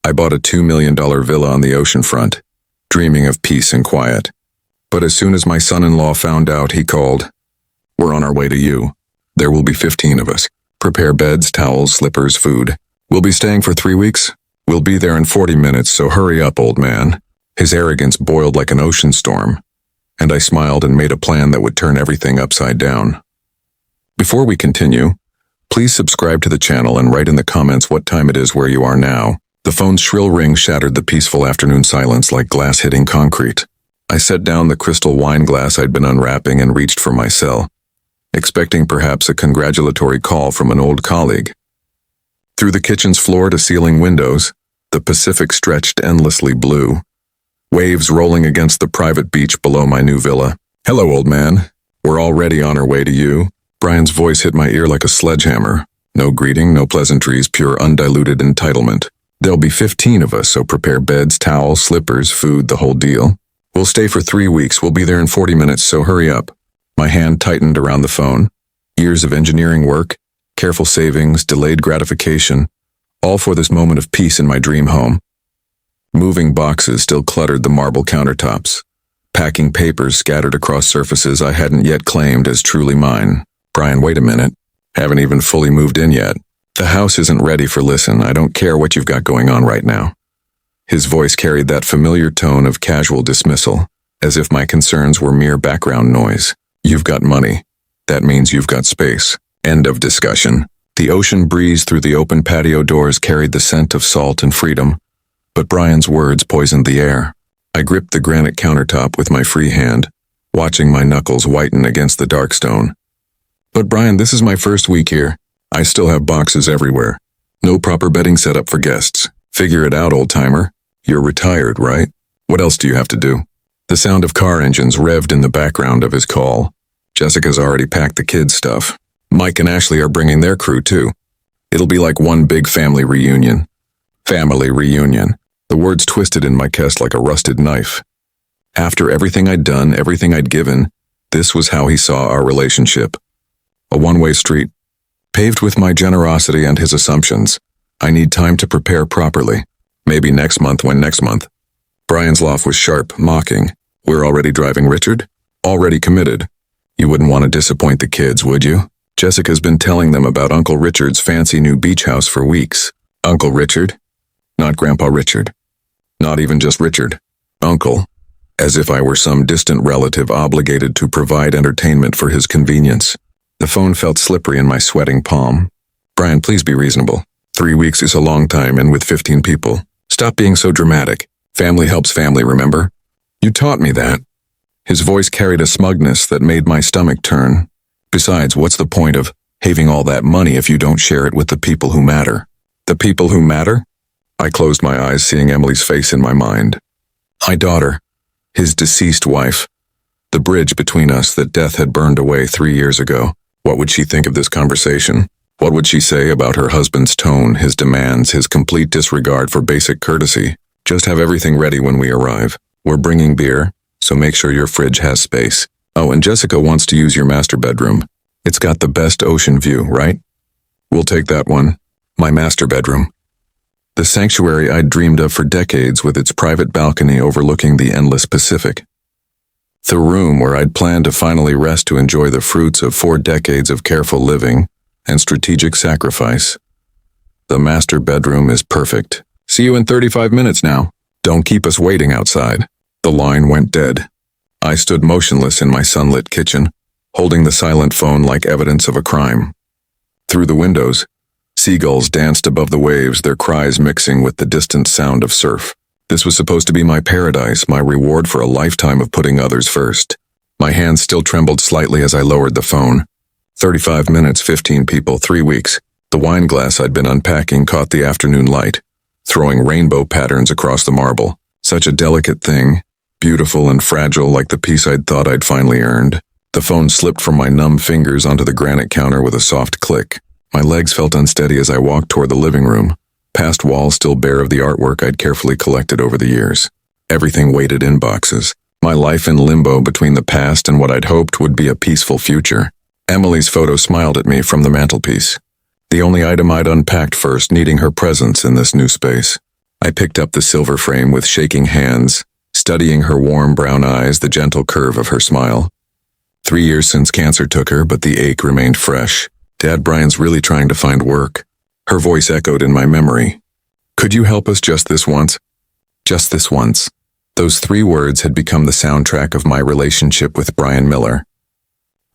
I bought a $2 million villa on the ocean front, dreaming of peace and quiet. But as soon as my son-in-law found out, he called. "We're on our way to you. There will be 15 of us. Prepare beds, towels, slippers, food. We'll be staying for 3 weeks. We'll be there in 40 minutes, so hurry up, old man." His arrogance boiled like an ocean storm, and I smiled and made a plan that would turn everything upside down. Before we continue, please subscribe to the channel and write in the comments what time it is where you are now. The phone's shrill ring shattered the peaceful afternoon silence like glass hitting concrete. I set down the crystal wine glass I'd been unwrapping and reached for my cell, expecting perhaps a congratulatory call from an old colleague. Through the kitchen's floor-to-ceiling windows, the Pacific stretched endlessly blue, waves rolling against the private beach below my new villa. "Hello, old man. We're already on our way to you." Brian's voice hit my ear like a sledgehammer. No greeting, no pleasantries, pure undiluted entitlement. "There'll be 15 of us, so prepare beds, towels, slippers, food, the whole deal. We'll stay for 3 weeks. We'll be there in 40 minutes, so hurry up." My hand tightened around the phone. Years of engineering work, careful savings, delayed gratification, all for this moment of peace in my dream home. Moving boxes still cluttered the marble countertops, packing papers scattered across surfaces I hadn't yet claimed as truly mine. "Brian, wait a minute. Haven't even fully moved in yet. The house isn't ready for listen. I don't care what you've got going on right now." His voice carried that familiar tone of casual dismissal, as if my concerns were mere background noise. "You've got money. That means you've got space. End of discussion." The ocean breeze through the open patio doors carried the scent of salt and freedom, but Brian's words poisoned the air. I gripped the granite countertop with my free hand, watching my knuckles whiten against the dark stone. "But Brian, this is my first week here. I still have boxes everywhere. No proper bedding set up for guests. Figure it out, old-timer. You're retired, right? What else do you have to do?" The sound of car engines revved in the background of his call. Jessica's already packed the kids' stuff. Mike and Ashley are bringing their crew, too. It'll be like one big family reunion. Family reunion. The words twisted in my chest like a rusted knife. After everything I'd done, everything I'd given, this was how he saw our relationship. A one-way street, paved with my generosity and his assumptions. I need time to prepare properly. Maybe next month when next month. Brian's laugh was sharp, mocking. "We're already driving Richard? Already committed. You wouldn't want to disappoint the kids, would you? Jessica's been telling them about Uncle Richard's fancy new beach house for weeks." "Uncle Richard? Not Grandpa Richard. Not even just Richard. Uncle. As if I were some distant relative obligated to provide entertainment for his convenience." The phone felt slippery in my sweating palm. "Brian, please be reasonable. 3 weeks is a long time, and with 15 people. Stop being so dramatic. Family helps family, remember? You taught me that." His voice carried a smugness that made my stomach turn. "Besides, what's the point of having all that money if you don't share it with the people who matter?" "The people who matter?" I closed my eyes, seeing Emily's face in my mind. My daughter. His deceased wife. The bridge between us that death had burned away 3 years ago. What would she think of this conversation? What would she say about her husband's tone, his demands, his complete disregard for basic courtesy? "Just have everything ready when we arrive. We're bringing beer, so make sure your fridge has space. Oh, and Jessica wants to use your master bedroom. It's got the best ocean view, right? We'll take that one. My master bedroom." The sanctuary I'd dreamed of for decades, with its private balcony overlooking the endless Pacific. The room where I'd planned to finally rest to enjoy the fruits of 4 decades of careful living and strategic sacrifice. The master bedroom is perfect. "See you in 35 minutes now. Don't keep us waiting outside." The line went dead. I stood motionless in my sunlit kitchen, holding the silent phone like evidence of a crime. Through the windows, seagulls danced above the waves, their cries mixing with the distant sound of surf. This was supposed to be my paradise, my reward for a lifetime of putting others first. My hands still trembled slightly as I lowered the phone. 35 minutes, 15 people, 3 weeks. The wine glass I'd been unpacking caught the afternoon light, throwing rainbow patterns across the marble. Such a delicate thing, beautiful and fragile like the peace I'd thought I'd finally earned. The phone slipped from my numb fingers onto the granite counter with a soft click. My legs felt unsteady as I walked toward the living room, past walls still bare of the artwork I'd carefully collected over the years. Everything waited in boxes, my life in limbo between the past and what I'd hoped would be a peaceful future. Emily's photo smiled at me from the mantelpiece, the only item I'd unpacked first, needing her presence in this new space. I picked up the silver frame with shaking hands, studying her warm brown eyes, the gentle curve of her smile. 3 years since cancer took her, but the ache remained fresh. Dad, Brian's really trying to find work. Her voice echoed in my memory. Could you help us just this once? Just this once. Those 3 words had become the soundtrack of my relationship with Brian Miller.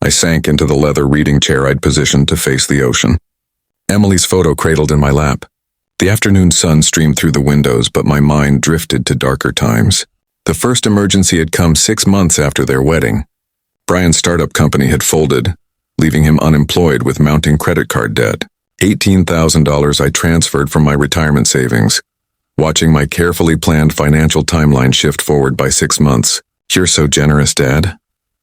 I sank into the leather reading chair I'd positioned to face the ocean. Emily's photo cradled in my lap. The afternoon sun streamed through the windows, but my mind drifted to darker times. The first emergency had come 6 months after their wedding. Brian's startup company had folded, leaving him unemployed with mounting credit card debt. $18,000 I transferred from my retirement savings, watching my carefully planned financial timeline shift forward by 6 months. You're so generous, Dad,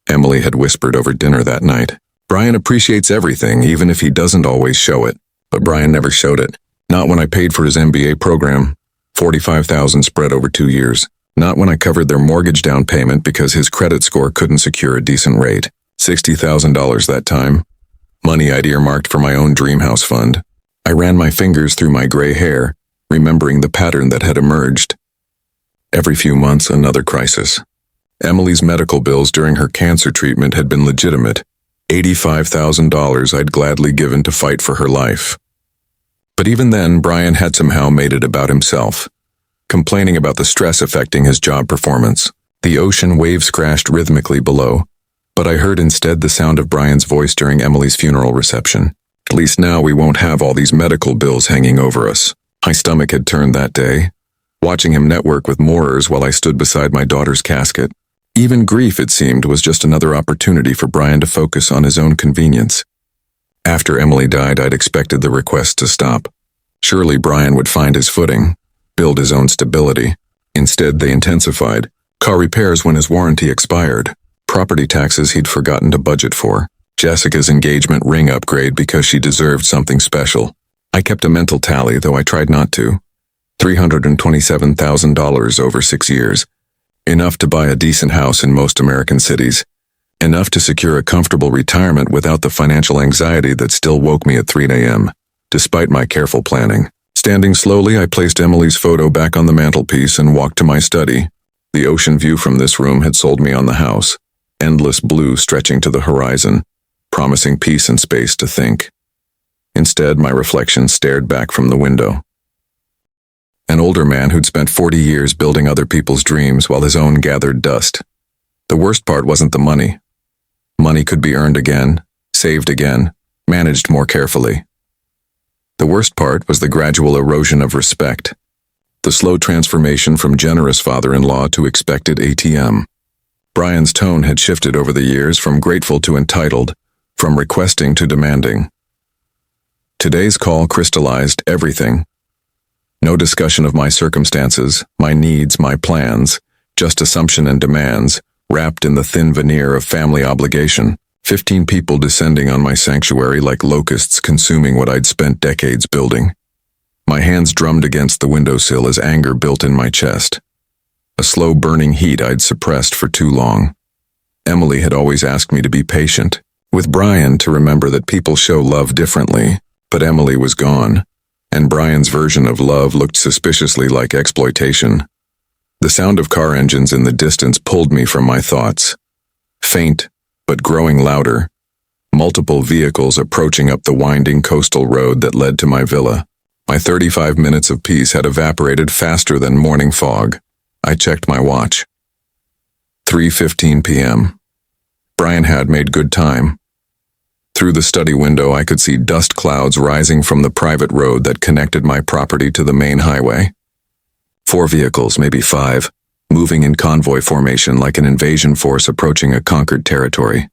Emily had whispered over dinner that night. Brian appreciates everything, even if he doesn't always show it. But Brian never showed it. Not when I paid for his MBA program, $45,000 spread over 2 years. Not when I covered their mortgage down payment because his credit score couldn't secure a decent rate. $60,000 that time. Money I'd earmarked for my own dream house fund. I ran my fingers through my gray hair, remembering the pattern that had emerged. Every few months, another crisis. Emily's medical bills during her cancer treatment had been legitimate. $85,000 I'd gladly given to fight for her life. But even then, Brian had somehow made it about himself, complaining about the stress affecting his job performance. The ocean waves crashed rhythmically below, but I heard instead the sound of Brian's voice during Emily's funeral reception. At least now we won't have all these medical bills hanging over us. My stomach had turned that day, watching him network with mourers while I stood beside my daughter's casket. Even grief, it seemed, was just another opportunity for Brian to focus on his own convenience. After Emily died, I'd expected the request to stop. Surely Brian would find his footing, build his own stability. Instead, they intensified. Car repairs when his warranty expired. Property taxes he'd forgotten to budget for. Jessica's engagement ring upgrade because she deserved something special. I kept a mental tally, though I tried not to. $327,000 over 6 years. Enough to buy a decent house in most American cities. Enough to secure a comfortable retirement without the financial anxiety that still woke me at 3 a.m., despite my careful planning. Standing slowly, I placed Emily's photo back on the mantelpiece and walked to my study. The ocean view from this room had sold me on the house. Endless blue stretching to the horizon, promising peace and space to think. Instead, my reflection stared back from the window. An older man who'd spent 40 years building other people's dreams while his own gathered dust. The worst part wasn't the money. Money could be earned again, saved again, managed more carefully. The worst part was the gradual erosion of respect. The slow transformation from generous father-in-law to expected ATM. Brian's tone had shifted over the years from grateful to entitled, from requesting to demanding. Today's call crystallized everything. No discussion of my circumstances, my needs, my plans, just assumption and demands, wrapped in the thin veneer of family obligation. 15 people descending on my sanctuary like locusts consuming what I'd spent decades building. My hands drummed against the windowsill as anger built in my chest. A slow burning heat I'd suppressed for too long. Emily had always asked me to be patient. With Brian, to remember that people show love differently. But Emily was gone, and Brian's version of love looked suspiciously like exploitation. The sound of car engines in the distance pulled me from my thoughts. Faint, but growing louder. Multiple vehicles approaching up the winding coastal road that led to my villa. My 35 minutes of peace had evaporated faster than morning fog. I checked my watch. 3:15 p.m. Brian had made good time. Through the study window, I could see dust clouds rising from the private road that connected my property to the main highway. 4 vehicles, maybe 5, moving in convoy formation like an invasion force approaching a conquered territory.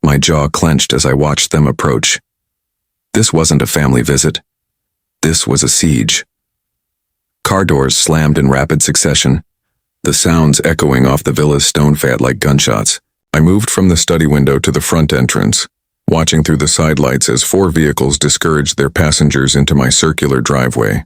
My jaw clenched as I watched them approach. This wasn't a family visit. This was a siege. Car doors slammed in rapid succession, the sounds echoing off the villa's stone fat like gunshots. I moved from the study window to the front entrance, watching through the side lights as 4 vehicles discouraged their passengers into my circular driveway.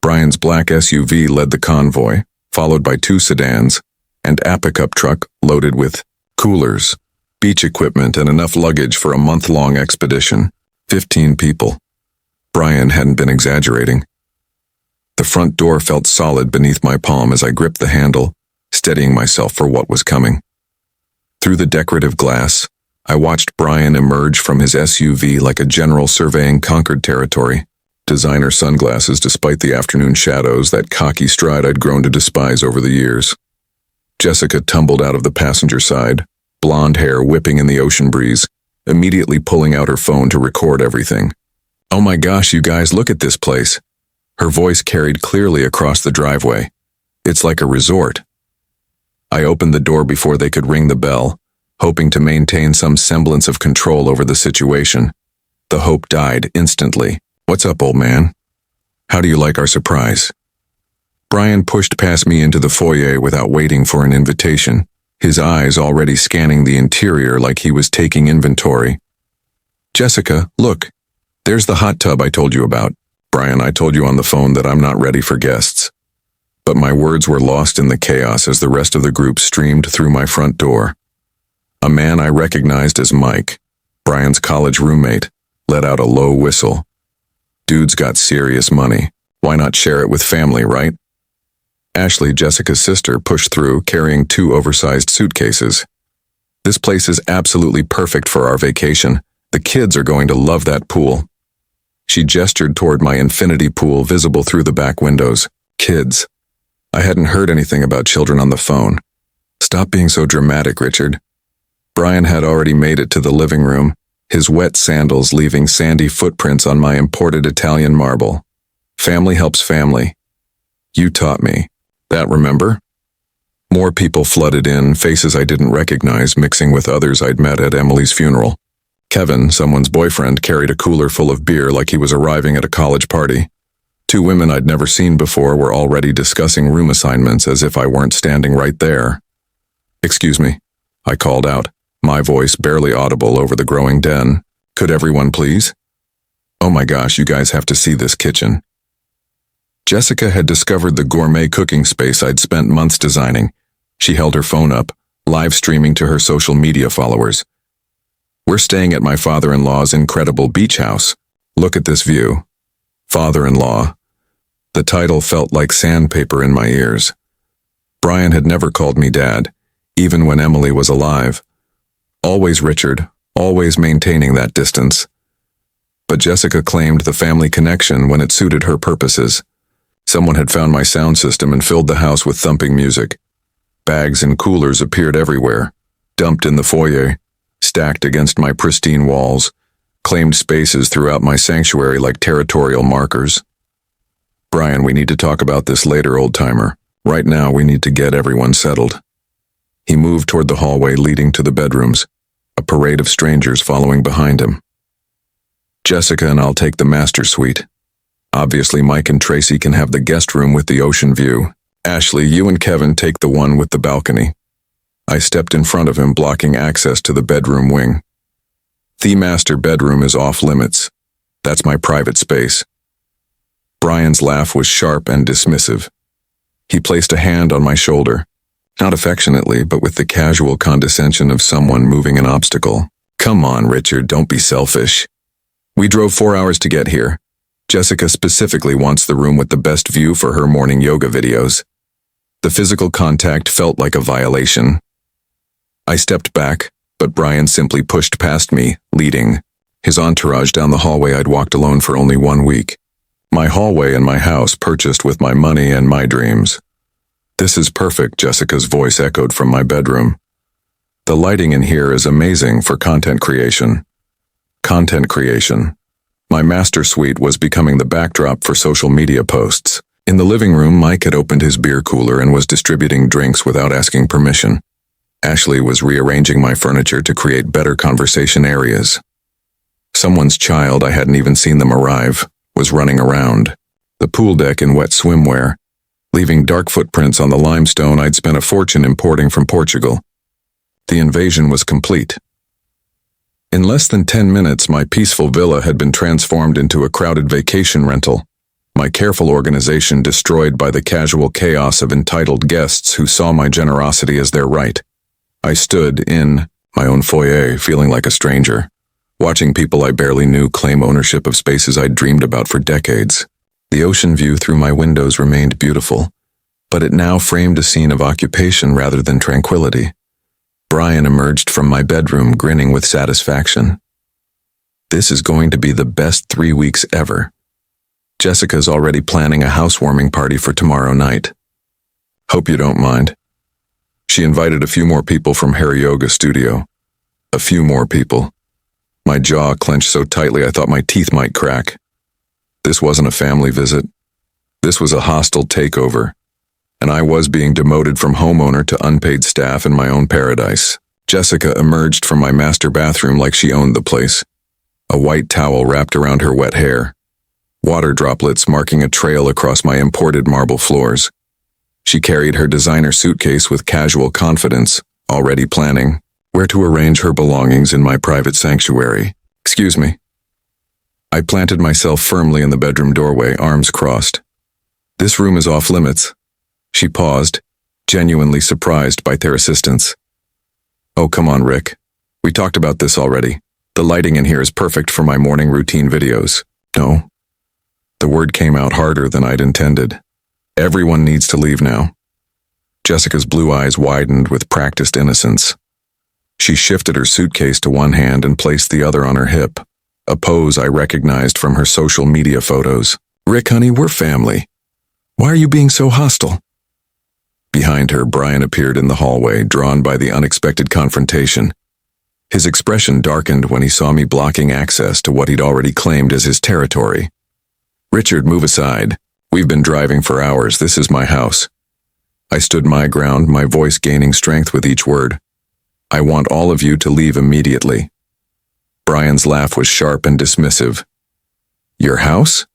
Brian's black SUV led the convoy, followed by 2 sedans, and a pickup truck loaded with coolers, beach equipment, and enough luggage for a month-long expedition. 15 people. Brian hadn't been exaggerating. The front door felt solid beneath my palm as I gripped the handle, steadying myself for what was coming. Through the decorative glass, I watched Brian emerge from his SUV like a general surveying conquered territory. Designer sunglasses despite the afternoon shadows, that cocky stride I'd grown to despise over the years. Jessica tumbled out of the passenger side, blonde hair whipping in the ocean breeze, immediately pulling out her phone to record everything. "Oh my gosh, you guys, look at this place." Her voice carried clearly across the driveway. "It's like a resort." I opened the door before they could ring the bell, hoping to maintain some semblance of control over the situation. The hope died instantly. "What's up, old man? How do you like our surprise?" Brian pushed past me into the foyer without waiting for an invitation, his eyes already scanning the interior like he was taking inventory. "Jessica, look. There's the hot tub I told you about." "Brian, I told you on the phone that I'm not ready for guests." But my words were lost in the chaos as the rest of the group streamed through my front door. A man I recognized as Mike, Brian's college roommate, let out a low whistle. Dude's got serious money. Why not share it with family, right? Ashley, Jessica's sister, pushed through, carrying 2 oversized suitcases. "This place is absolutely perfect for our vacation. The kids are going to love that pool." She gestured toward my infinity pool visible through the back windows. Kids. I hadn't heard anything about children on the phone. "Stop being so dramatic, Richard." Brian had already made it to the living room, his wet sandals leaving sandy footprints on my imported Italian marble. "Family helps family. You taught me that, remember?" More people flooded in, faces I didn't recognize mixing with others I'd met at Emily's funeral. Kevin, someone's boyfriend, carried a cooler full of beer like he was arriving at a college party. 2 women I'd never seen before were already discussing room assignments as if I weren't standing right there. "Excuse me," I called out, my voice barely audible over the growing den. "Could everyone please?" "Oh my gosh, you guys have to see this kitchen." Jessica had discovered the gourmet cooking space I'd spent months designing. She held her phone up, live streaming to her social media followers. "We're staying at my father-in-law's incredible beach house. Look at this view." Father-in-law. The title felt like sandpaper in my ears. Brian had never called me dad, even when Emily was alive. Always Richard, always maintaining that distance. But Jessica claimed the family connection when it suited her purposes. Someone had found my sound system and filled the house with thumping music. Bags and coolers appeared everywhere, dumped in the foyer, stacked against my pristine walls, claimed spaces throughout my sanctuary like territorial markers. "Brian, we need to talk about this later, old-timer. Right now, we need to get everyone settled." He moved toward the hallway leading to the bedrooms, a parade of strangers following behind him. "Jessica and I'll take the master suite. Obviously, Mike and Tracy can have the guest room with the ocean view. Ashley, you and Kevin take the one with the balcony." I stepped in front of him, blocking access to the bedroom wing. "The master bedroom is off limits. That's my private space." Brian's laugh was sharp and dismissive. He placed a hand on my shoulder, not affectionately, but with the casual condescension of someone moving an obstacle. "Come on, Richard, don't be selfish. We drove 4 hours to get here. Jessica specifically wants the room with the best view for her morning yoga videos." The physical contact felt like a violation. I stepped back, but Brian simply pushed past me, leading his entourage down the hallway I'd walked alone for only 1 week. My hallway and my house purchased with my money and my dreams. "This is perfect," Jessica's voice echoed from my bedroom. "The lighting in here is amazing for content creation." Content creation. My master suite was becoming the backdrop for social media posts. In the living room, Mike had opened his beer cooler and was distributing drinks without asking permission. Ashley was rearranging my furniture to create better conversation areas. Someone's child, I hadn't even seen them arrive, was running around the pool deck in wet swimwear, leaving dark footprints on the limestone I'd spent a fortune importing from Portugal. The invasion was complete. In less than 10 minutes, my peaceful villa had been transformed into a crowded vacation rental, my careful organization destroyed by the casual chaos of entitled guests who saw my generosity as their right. I stood in my own foyer, feeling like a stranger, watching people I barely knew claim ownership of spaces I'd dreamed about for decades. The ocean view through my windows remained beautiful, but it now framed a scene of occupation rather than tranquility. Brian emerged from my bedroom grinning with satisfaction. This is going to be the best 3 weeks ever. Jessica's already planning a housewarming party for tomorrow night. Hope you don't mind. She invited a few more people from her yoga studio. A few more people. My jaw clenched so tightly I thought my teeth might crack. This wasn't a family visit. This was a hostile takeover, and I was being demoted from homeowner to unpaid staff in my own paradise. Jessica emerged from my master bathroom like she owned the place. A white towel wrapped around her wet hair. Water droplets marking a trail across my imported marble floors. She carried her designer suitcase with casual confidence, already planning where to arrange her belongings in my private sanctuary. Excuse me. I planted myself firmly in the bedroom doorway, arms crossed. This room is off limits. She paused, genuinely surprised by their assistance. Oh, come on, Rick. We talked about this already. The lighting in here is perfect for my morning routine videos. No. The word came out harder than I'd intended. Everyone needs to leave now. Jessica's blue eyes widened with practiced innocence. She shifted her suitcase to one hand and placed the other on her hip, a pose I recognized from her social media photos. Rick, honey, we're family. Why are you being so hostile? Behind her, Brian appeared in the hallway, drawn by the unexpected confrontation. His expression darkened when he saw me blocking access to what he'd already claimed as his territory. Richard, move aside. We've been driving for hours. This is my house. I stood my ground, my voice gaining strength with each word. I want all of you to leave immediately. Brian's laugh was sharp and dismissive. Your house?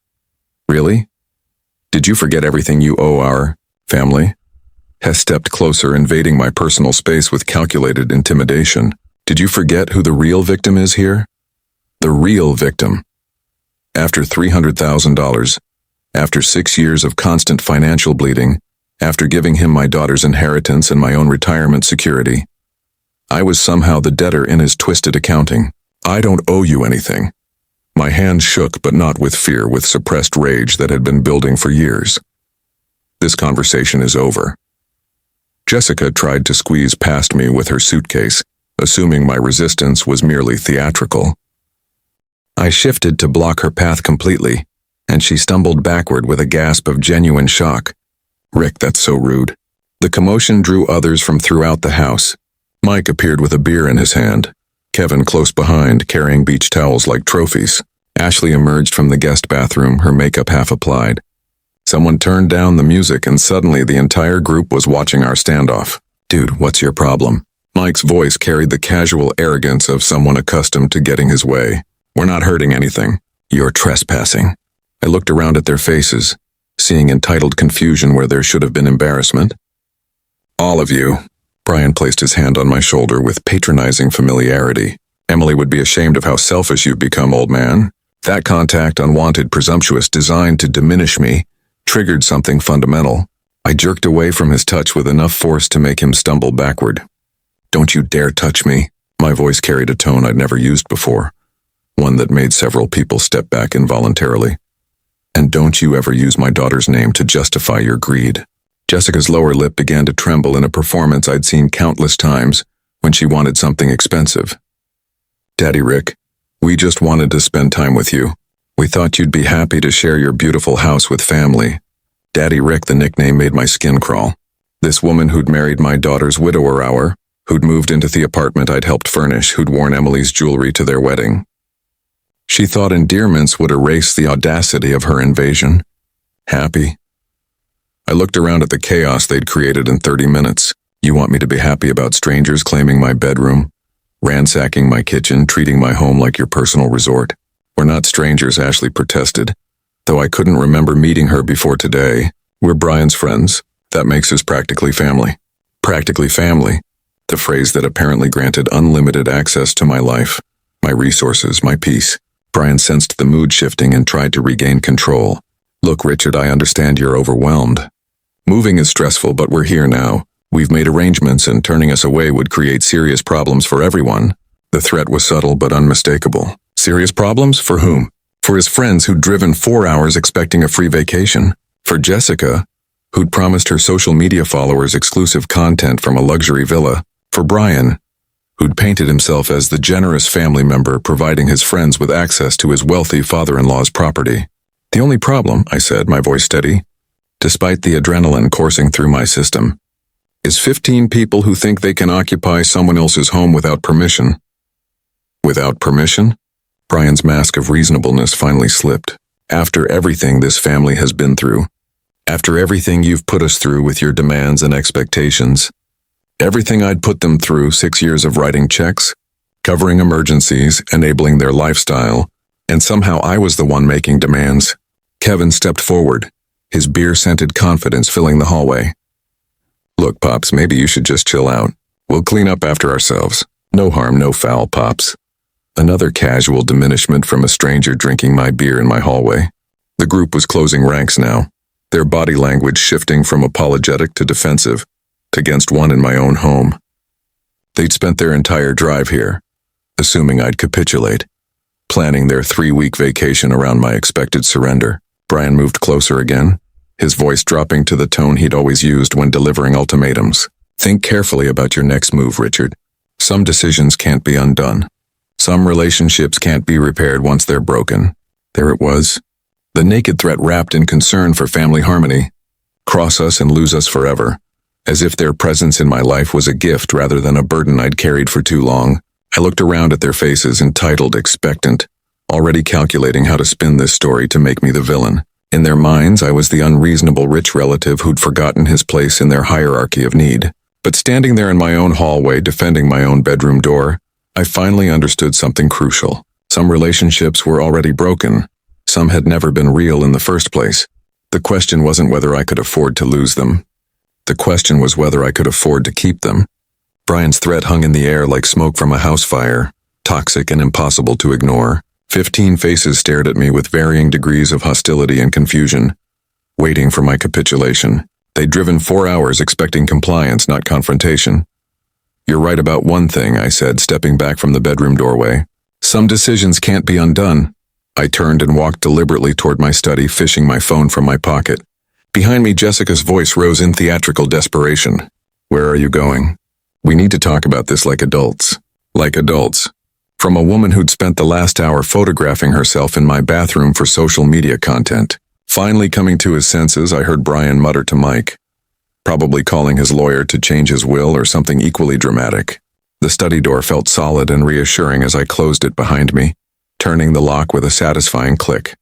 Really? Did you forget everything you owe our family? Hess stepped closer, invading my personal space with calculated intimidation. Did you forget who the real victim is here? The real victim. After $300,000, after 6 years of constant financial bleeding, after giving him my daughter's inheritance and my own retirement security, I was somehow the debtor in his twisted accounting. I don't owe you anything. My hands shook, but not with fear, with suppressed rage that had been building for years. This conversation is over. Jessica tried to squeeze past me with her suitcase, assuming my resistance was merely theatrical. I shifted to block her path completely, and she stumbled backward with a gasp of genuine shock. Rick, that's so rude. The commotion drew others from throughout the house. Mike appeared with a beer in his hand. Kevin close behind, carrying beach towels like trophies. Ashley emerged from the guest bathroom, her makeup half applied. Someone turned down the music and suddenly the entire group was watching our standoff. Dude, what's your problem? Mike's voice carried the casual arrogance of someone accustomed to getting his way. We're not hurting anything. You're trespassing. I looked around at their faces, seeing entitled confusion where there should have been embarrassment. All of you. Brian placed his hand on my shoulder with patronizing familiarity. Emily would be ashamed of how selfish you've become, old man. That contact, unwanted, presumptuous, designed to diminish me, triggered something fundamental. I jerked away from his touch with enough force to make him stumble backward. Don't you dare touch me. My voice carried a tone I'd never used before, one that made several people step back involuntarily. And don't you ever use my daughter's name to justify your greed. Jessica's lower lip began to tremble in a performance I'd seen countless times when she wanted something expensive. Daddy Rick, we just wanted to spend time with you. We thought you'd be happy to share your beautiful house with family. Daddy Rick, the nickname made my skin crawl. This woman who'd married my daughter's widower hour, who'd moved into the apartment I'd helped furnish, who'd worn Emily's jewelry to their wedding. She thought endearments would erase the audacity of her invasion. Happy? I looked around at the chaos they'd created in 30 minutes. You want me to be happy about strangers claiming my bedroom, ransacking my kitchen, treating my home like your personal resort? We're not strangers, Ashley protested, though I couldn't remember meeting her before today. We're Brian's friends. That makes us practically family. Practically family. The phrase that apparently granted unlimited access to my life, my resources, my peace. Brian sensed the mood shifting and tried to regain control. Look, Richard, I understand you're overwhelmed. Moving is stressful, but we're here now. We've made arrangements, and turning us away would create serious problems for everyone. The threat was subtle but unmistakable. Serious problems? For whom? For his friends who'd driven 4 hours expecting a free vacation. For Jessica, who'd promised her social media followers exclusive content from a luxury villa. For Brian, who'd painted himself as the generous family member providing his friends with access to his wealthy father-in-law's property. The only problem, I said, my voice steady, despite the adrenaline coursing through my system, is 15 people who think they can occupy someone else's home without permission. Without permission? Brian's mask of reasonableness finally slipped. After everything this family has been through, after everything you've put us through with your demands and expectations, everything I'd put them through, 6 years of writing checks, covering emergencies, enabling their lifestyle, and somehow I was the one making demands. Kevin stepped forward, his beer-scented confidence filling the hallway. Look, Pops, maybe you should just chill out. We'll clean up after ourselves. No harm, no foul, Pops. Another casual diminishment from a stranger drinking my beer in my hallway. The group was closing ranks now, their body language shifting from apologetic to defensive, against one in my own home. They'd spent their entire drive here, assuming I'd capitulate, planning their 3-week vacation around my expected surrender. Brian moved closer again, his voice dropping to the tone he'd always used when delivering ultimatums. Think carefully about your next move, Richard. Some decisions can't be undone. Some relationships can't be repaired once they're broken. There it was, the naked threat wrapped in concern for family harmony. Cross us and lose us forever. As if their presence in my life was a gift rather than a burden I'd carried for too long. I looked around at their faces, entitled, expectant, already calculating how to spin this story to make me the villain. In their minds, I was the unreasonable rich relative who'd forgotten his place in their hierarchy of need. But standing there in my own hallway, defending my own bedroom door, I finally understood something crucial. Some relationships were already broken. Some had never been real in the first place. The question wasn't whether I could afford to lose them. The question was whether I could afford to keep them. Brian's threat hung in the air like smoke from a house fire, toxic and impossible to ignore. 15 faces stared at me with varying degrees of hostility and confusion, waiting for my capitulation. They'd driven 4 hours expecting compliance, not confrontation. You're right about one thing, I said, stepping back from the bedroom doorway. Some decisions can't be undone. I turned and walked deliberately toward my study, fishing my phone from my pocket. Behind me, Jessica's voice rose in theatrical desperation. Where are you going? We need to talk about this like adults. Like adults. From a woman who'd spent the last hour photographing herself in my bathroom for social media content. Finally coming to his senses, I heard Brian mutter to Mike, probably calling his lawyer to change his will or something equally dramatic. The study door felt solid and reassuring as I closed it behind me, turning the lock with a satisfying click.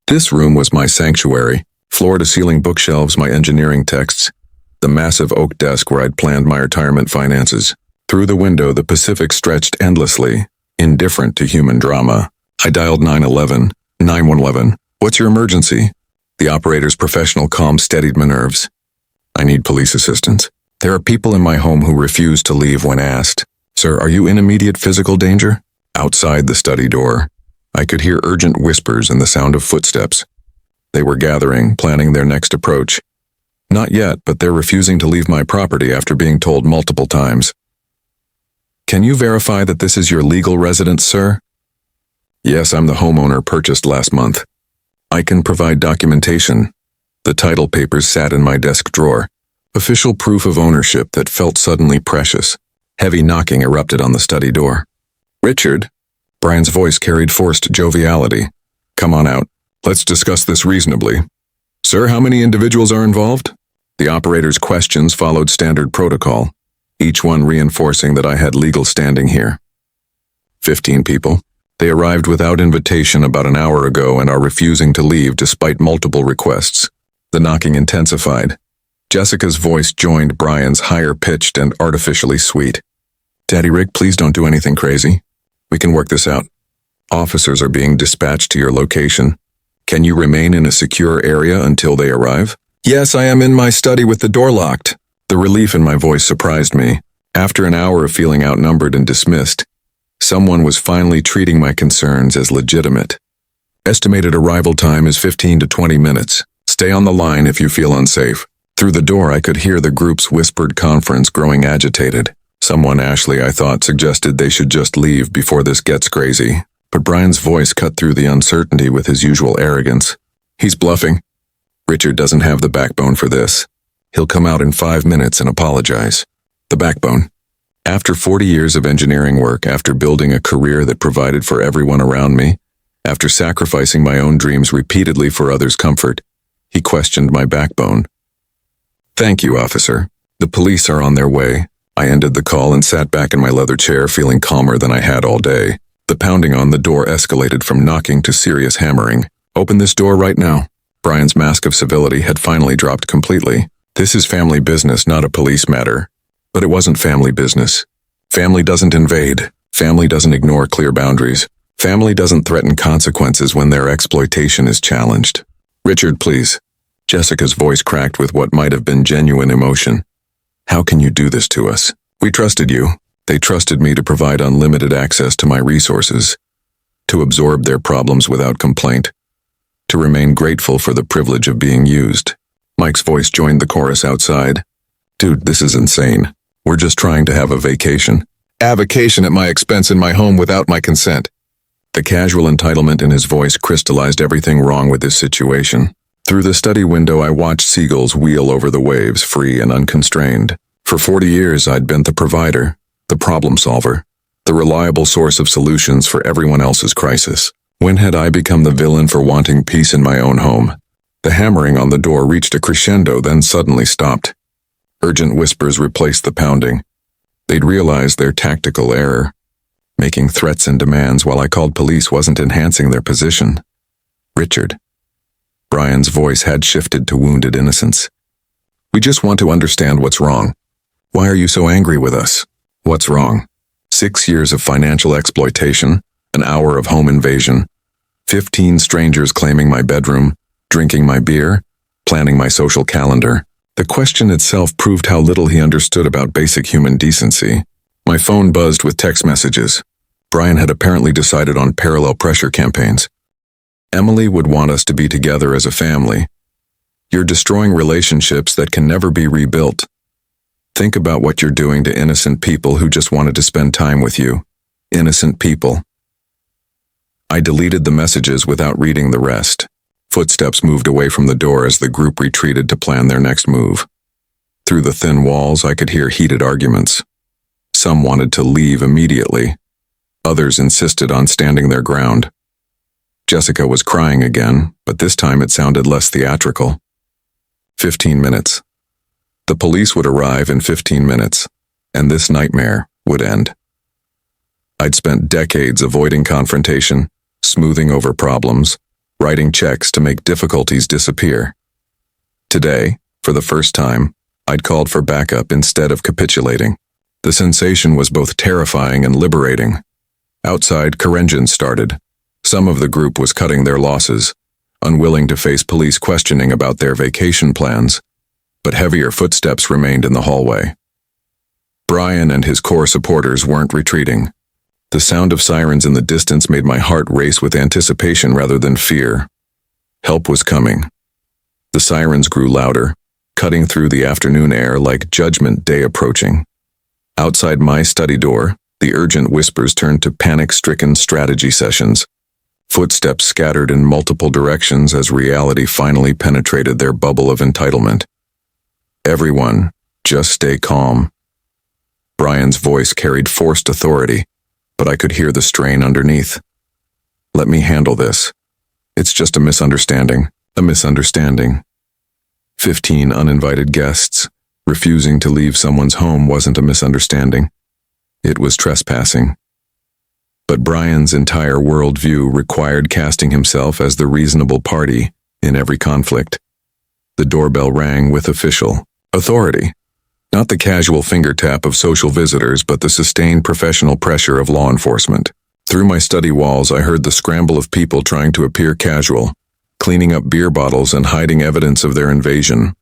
This room was my sanctuary. Floor-to-ceiling bookshelves, my engineering texts, the massive oak desk where I'd planned my retirement finances. Through the window, the Pacific stretched endlessly, indifferent to human drama. I dialed 911. 911. What's your emergency? The operator's professional calm steadied my nerves. I need police assistance. There are people in my home who refuse to leave when asked. Sir, are you in immediate physical danger? Outside the study door, I could hear urgent whispers and the sound of footsteps. They were gathering, planning their next approach. Not yet, but they're refusing to leave my property after being told multiple times. Can you verify that this is your legal residence, sir? Yes, I'm the homeowner purchased last month. I can provide documentation. The title papers sat in my desk drawer. Official proof of ownership that felt suddenly precious. Heavy knocking erupted on the study door. Richard? Brian's voice carried forced joviality. Come on out. Let's discuss this reasonably. Sir, how many individuals are involved? The operator's questions followed standard protocol, each one reinforcing that I had legal standing here. 15 people. They arrived without invitation about an hour ago and are refusing to leave despite multiple requests. The knocking intensified. Jessica's voice joined Brian's higher-pitched and artificially sweet. Daddy Rick, please don't do anything crazy. We can work this out. Officers are being dispatched to your location. Can you remain in a secure area until they arrive? Yes, I am in my study with the door locked. The relief in my voice surprised me. After an hour of feeling outnumbered and dismissed, someone was finally treating my concerns as legitimate. Estimated arrival time is 15 to 20 minutes. Stay on the line if you feel unsafe. Through the door, I could hear the group's whispered conference growing agitated. Someone, Ashley, I thought, suggested they should just leave before this gets crazy. But Brian's voice cut through the uncertainty with his usual arrogance. He's bluffing. Richard doesn't have the backbone for this. He'll come out in 5 minutes and apologize. The backbone. After 40 years of engineering work, after building a career that provided for everyone around me, after sacrificing my own dreams repeatedly for others' comfort, he questioned my backbone. Thank you, officer. The police are on their way. I ended the call and sat back in my leather chair, feeling calmer than I had all day. The pounding on the door escalated from knocking to serious hammering. Open this door right now. Brian's mask of civility had finally dropped completely. This is family business, not a police matter. But it wasn't family business. Family doesn't invade. Family doesn't ignore clear boundaries. Family doesn't threaten consequences when their exploitation is challenged. Richard, please. Jessica's voice cracked with what might have been genuine emotion. How can you do this to us? We trusted you. They trusted me to provide unlimited access to my resources, to absorb their problems without complaint, to remain grateful for the privilege of being used. Mike's voice joined the chorus outside. Dude, this is insane. We're just trying to have a vacation. A vacation at my expense in my home without my consent. The casual entitlement in his voice crystallized everything wrong with this situation. Through the study window, I watched seagulls wheel over the waves, free and unconstrained. For 40 years, I'd been the provider, the problem solver, the reliable source of solutions for everyone else's crisis. When had I become the villain for wanting peace in my own home? The hammering on the door reached a crescendo, then suddenly stopped. Urgent whispers replaced the pounding. They'd realized their tactical error. Making threats and demands while I called police wasn't enhancing their position. Richard. Brian's voice had shifted to wounded innocence. We just want to understand what's wrong. Why are you so angry with us? What's wrong? 6 years of financial exploitation, an hour of home invasion, 15 strangers claiming my bedroom, drinking my beer, planning my social calendar. The question itself proved how little he understood about basic human decency. My phone buzzed with text messages. Brian had apparently decided on parallel pressure campaigns. Emily would want us to be together as a family. You're destroying relationships that can never be rebuilt. Think about what you're doing to innocent people who just wanted to spend time with you. Innocent people. I deleted the messages without reading the rest. Footsteps moved away from the door as the group retreated to plan their next move. Through the thin walls, I could hear heated arguments. Some wanted to leave immediately. Others insisted on standing their ground. Jessica was crying again, but this time it sounded less theatrical. 15 minutes. The police would arrive in 15 minutes, and this nightmare would end. I'd spent decades avoiding confrontation, smoothing over problems, writing checks to make difficulties disappear. Today, for the first time, I'd called for backup instead of capitulating. The sensation was both terrifying and liberating. Outside, Karenjin started. Some of the group was cutting their losses, unwilling to face police questioning about their vacation plans, but heavier footsteps remained in the hallway. Brian and his core supporters weren't retreating. The sound of sirens in the distance made my heart race with anticipation rather than fear. Help was coming. The sirens grew louder, cutting through the afternoon air like Judgment Day approaching. Outside my study door, the urgent whispers turned to panic-stricken strategy sessions. Footsteps scattered in multiple directions as reality finally penetrated their bubble of entitlement. Everyone, just stay calm. Brian's voice carried forced authority, but I could hear the strain underneath. Let me handle this. It's just a misunderstanding. A misunderstanding. 15 uninvited guests. Refusing to leave someone's home wasn't a misunderstanding. It was trespassing. But Brian's entire worldview required casting himself as the reasonable party in every conflict. The doorbell rang with official authority. Not the casual finger tap of social visitors, but the sustained professional pressure of law enforcement. Through my study walls, I heard the scramble of people trying to appear casual, cleaning up beer bottles and hiding evidence of their invasion.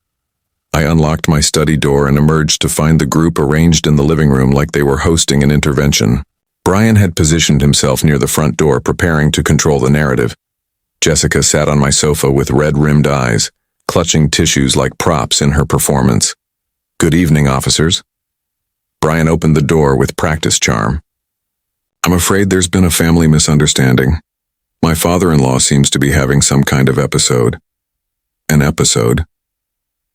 I unlocked my study door and emerged to find the group arranged in the living room like they were hosting an intervention. Brian had positioned himself near the front door, preparing to control the narrative. Jessica sat on my sofa with red-rimmed eyes, clutching tissues like props in her performance. Good evening, officers. Brian opened the door with practice charm. I'm afraid there's been a family misunderstanding. My father-in-law seems to be having some kind of episode. An episode?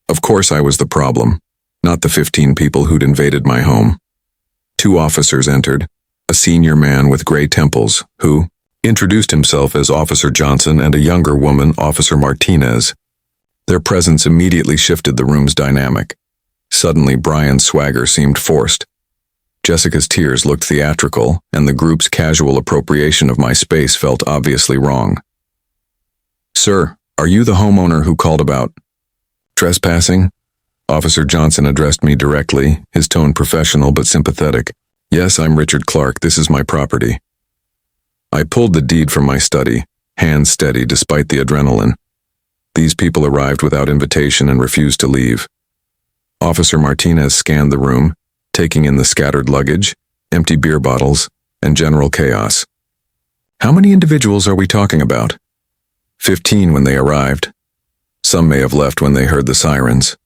Of course I was the problem, not the 15 people who'd invaded my home. 2 officers entered, a senior man with gray temples, who introduced himself as Officer Johnson, and a younger woman, Officer Martinez. Their presence immediately shifted the room's dynamic. Suddenly, Brian's swagger seemed forced. Jessica's tears looked theatrical, and the group's casual appropriation of my space felt obviously wrong. "Sir, are you the homeowner who called about trespassing?" Officer Johnson addressed me directly, his tone professional but sympathetic. "Yes, I'm Richard Clark. This is my property." I pulled the deed from my study, hands steady despite the adrenaline. These people arrived without invitation and refused to leave. Officer Martinez scanned the room, taking in the scattered luggage, empty beer bottles, and general chaos. "How many individuals are we talking about?" 15 when they arrived. Some may have left when they heard the sirens.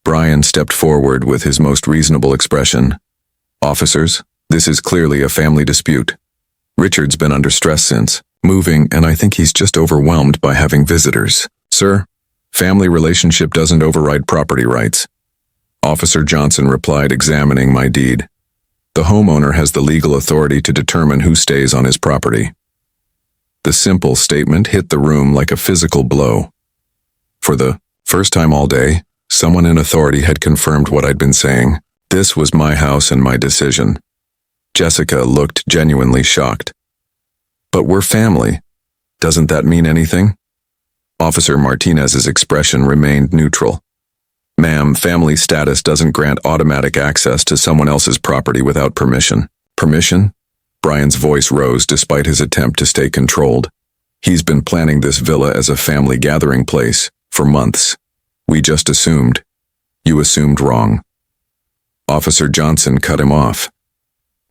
Brian stepped forward with his most reasonable expression. "Officers, this is clearly a family dispute. Richard's been under stress since moving, and I think he's just overwhelmed by having visitors. Sir, family relationship doesn't override property rights." Officer Johnson replied, examining my deed. "The homeowner has the legal authority to determine who stays on his property." The simple statement hit the room like a physical blow. For the first time all day, someone in authority had confirmed what I'd been saying. This was my house and my decision. Jessica looked genuinely shocked. "But we're family. Doesn't that mean anything?" Officer Martinez's expression remained neutral. "Ma'am, family status doesn't grant automatic access to someone else's property without permission." "Permission?" Brian's voice rose despite his attempt to stay controlled. "He's been planning this villa as a family gathering place for months. We just assumed. You assumed wrong." Officer Johnson cut him off.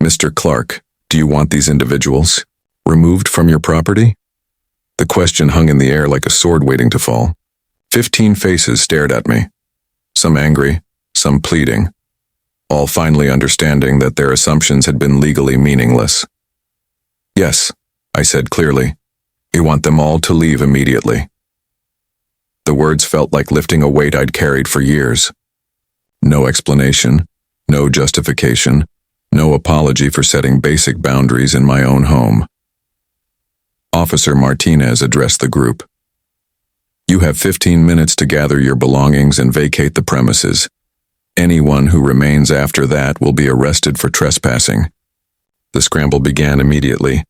"Mr. Clark, do you want these individuals removed from your property?" The question hung in the air like a sword waiting to fall. 15 faces stared at me, some angry, some pleading, all finally understanding that their assumptions had been legally meaningless. "Yes," I said clearly. "We want them all to leave immediately." The words felt like lifting a weight I'd carried for years. No explanation, no justification, no apology for setting basic boundaries in my own home. Officer Martinez addressed the group. "You have 15 minutes to gather your belongings and vacate the premises. Anyone who remains after that will be arrested for trespassing." The scramble began immediately.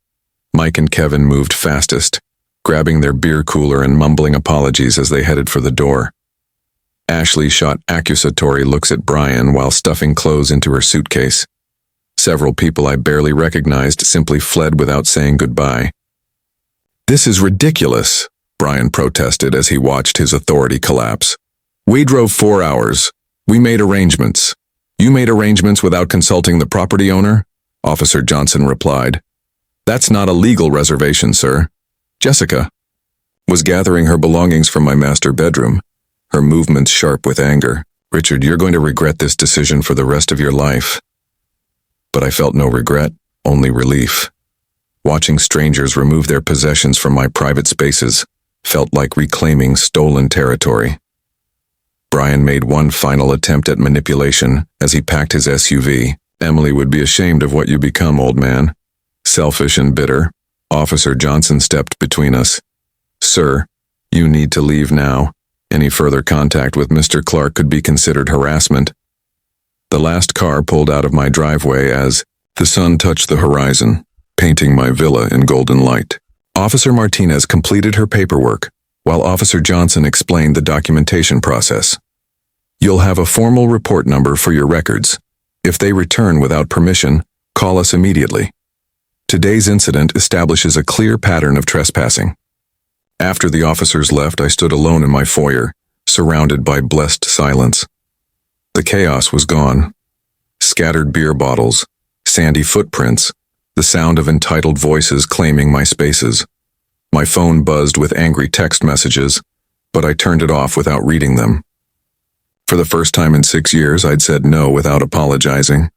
Mike and Kevin moved fastest, grabbing their beer cooler and mumbling apologies as they headed for the door. Ashley shot accusatory looks at Brian while stuffing clothes into her suitcase. Several people I barely recognized simply fled without saying goodbye. "This is ridiculous," Brian protested as he watched his authority collapse. "We drove 4 hours. We made arrangements." "You made arrangements without consulting the property owner?" Officer Johnson replied. "That's not a legal reservation, sir." Jessica was gathering her belongings from my master bedroom, her movements sharp with anger. "Richard, you're going to regret this decision for the rest of your life." But I felt no regret, only relief. Watching strangers remove their possessions from my private spaces felt like reclaiming stolen territory. Brian made one final attempt at manipulation as he packed his SUV. "Emily would be ashamed of what you become, old man. Selfish and bitter." Officer Johnson stepped between us. "Sir, you need to leave now. Any further contact with Mr. Clark could be considered harassment." The last car pulled out of my driveway as the sun touched the horizon, painting my villa in golden light. Officer Martinez completed her paperwork, while Officer Johnson explained the documentation process. "You'll have a formal report number for your records. If they return without permission, call us immediately. Today's incident establishes a clear pattern of trespassing." After the officers left, I stood alone in my foyer, surrounded by blessed silence. The chaos was gone. Scattered beer bottles, sandy footprints, the sound of entitled voices claiming my spaces. My phone buzzed with angry text messages, but I turned it off without reading them. For the first time in 6 years, I'd said no without apologizing.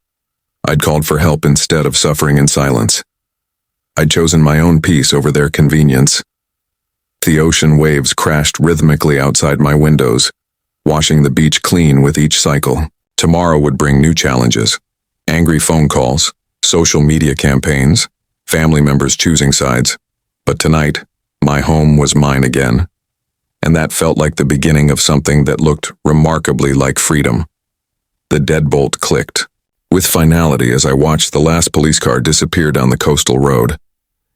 I'd called for help instead of suffering in silence. I'd chosen my own peace over their convenience. The ocean waves crashed rhythmically outside my windows, washing the beach clean with each cycle. Tomorrow would bring new challenges. Angry phone calls, social media campaigns, family members choosing sides. But tonight, my home was mine again. And that felt like the beginning of something that looked remarkably like freedom. The deadbolt clicked, with finality as I watched the last police car disappear down the coastal road,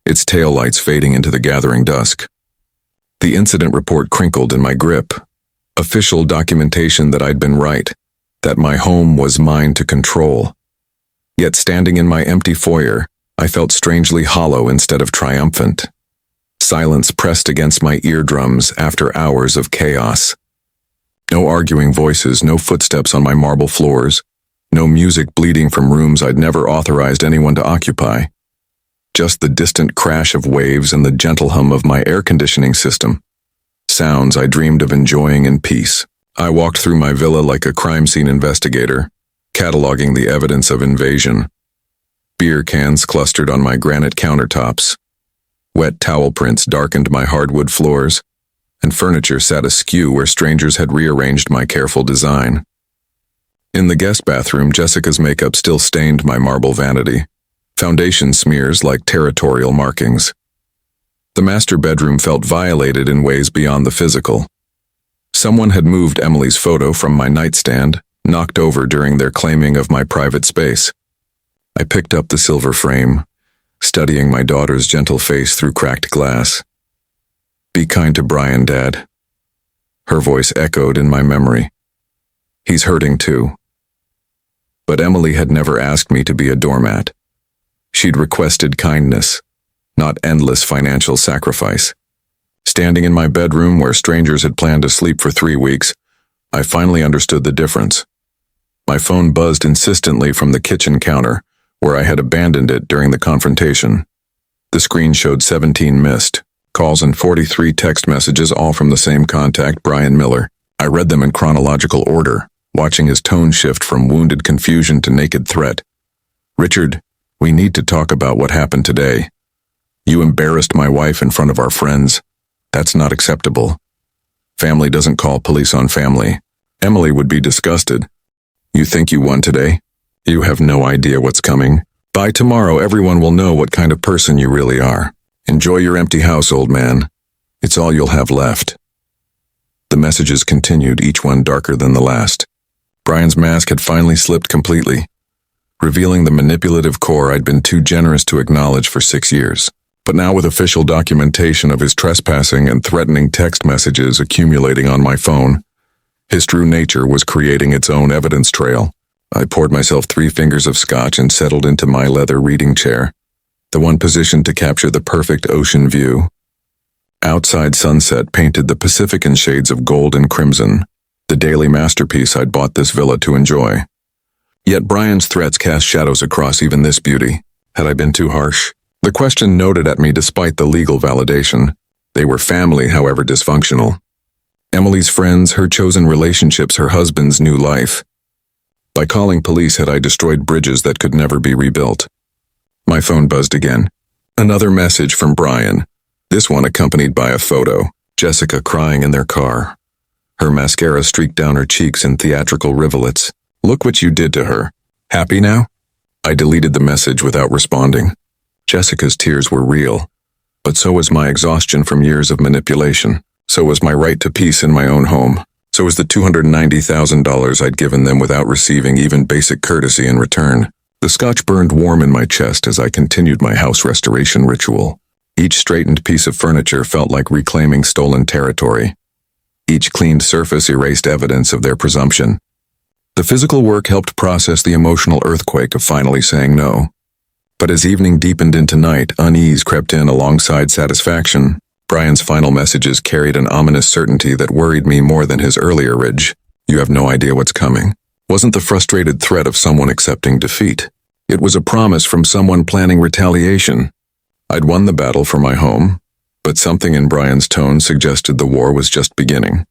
its taillights fading into the gathering dusk. The incident report crinkled in my grip, official documentation that I'd been right, that my home was mine to control. Yet standing in my empty foyer, I felt strangely hollow instead of triumphant. Silence pressed against my eardrums after hours of chaos. No arguing voices, no footsteps on my marble floors, no music bleeding from rooms I'd never authorized anyone to occupy. Just the distant crash of waves and the gentle hum of my air conditioning system. Sounds I dreamed of enjoying in peace. I walked through my villa like a crime scene investigator, cataloging the evidence of invasion. Beer cans clustered on my granite countertops. Wet towel prints darkened my hardwood floors, and furniture sat askew where strangers had rearranged my careful design. In the guest bathroom, Jessica's makeup still stained my marble vanity, foundation smears like territorial markings. The master bedroom felt violated in ways beyond the physical. Someone had moved Emily's photo from my nightstand, knocked over during their claiming of my private space. I picked up the silver frame, studying my daughter's gentle face through cracked glass. "Be kind to Brian, Dad." Her voice echoed in my memory. "He's hurting too." But Emily had never asked me to be a doormat. She'd requested kindness, not endless financial sacrifice. Standing in my bedroom where strangers had planned to sleep for 3 weeks, I finally understood the difference. My phone buzzed insistently from the kitchen counter, where I had abandoned it during the confrontation. The screen showed 17 missed calls and 43 text messages, all from the same contact, Brian Miller. I read them in chronological order, watching his tone shift from wounded confusion to naked threat. "Richard, we need to talk about what happened today. You embarrassed my wife in front of our friends. That's not acceptable. Family doesn't call police on family." Emily would be disgusted. "You think you won today? You have no idea what's coming. By tomorrow, everyone will know what kind of person you really are. Enjoy your empty house, old man. It's all you'll have left." The messages continued, each one darker than the last. Brian's mask had finally slipped completely, revealing the manipulative core I'd been too generous to acknowledge for 6 years. But now, with official documentation of his trespassing and threatening text messages accumulating on my phone, his true nature was creating its own evidence trail. I poured myself 3 fingers of scotch and settled into my leather reading chair, the one positioned to capture the perfect ocean view. Outside sunset painted the Pacific in shades of gold and crimson, the daily masterpiece I'd bought this villa to enjoy. Yet Brian's threats cast shadows across even this beauty. Had I been too harsh? The question noted at me despite the legal validation. They were family, however dysfunctional. Emily's friends, her chosen relationships, her husband's new life. By calling police, had I destroyed bridges that could never be rebuilt? My phone buzzed again. Another message from Brian, this one accompanied by a photo. Jessica crying in their car. Her mascara streaked down her cheeks in theatrical rivulets. "Look what you did to her. Happy now?" I deleted the message without responding. Jessica's tears were real, but so was my exhaustion from years of manipulation. So was my right to peace in my own home. So was the $290,000 I'd given them without receiving even basic courtesy in return. The scotch burned warm in my chest as I continued my house restoration ritual. Each straightened piece of furniture felt like reclaiming stolen territory. Each cleaned surface erased evidence of their presumption. The physical work helped process the emotional earthquake of finally saying no. But as evening deepened into night, unease crept in alongside satisfaction. Brian's final messages carried an ominous certainty that worried me more than his earlier ridge. "You have no idea what's coming." Wasn't the frustrated threat of someone accepting defeat. It was a promise from someone planning retaliation. I'd won the battle for my home, but something in Brian's tone suggested the war was just beginning.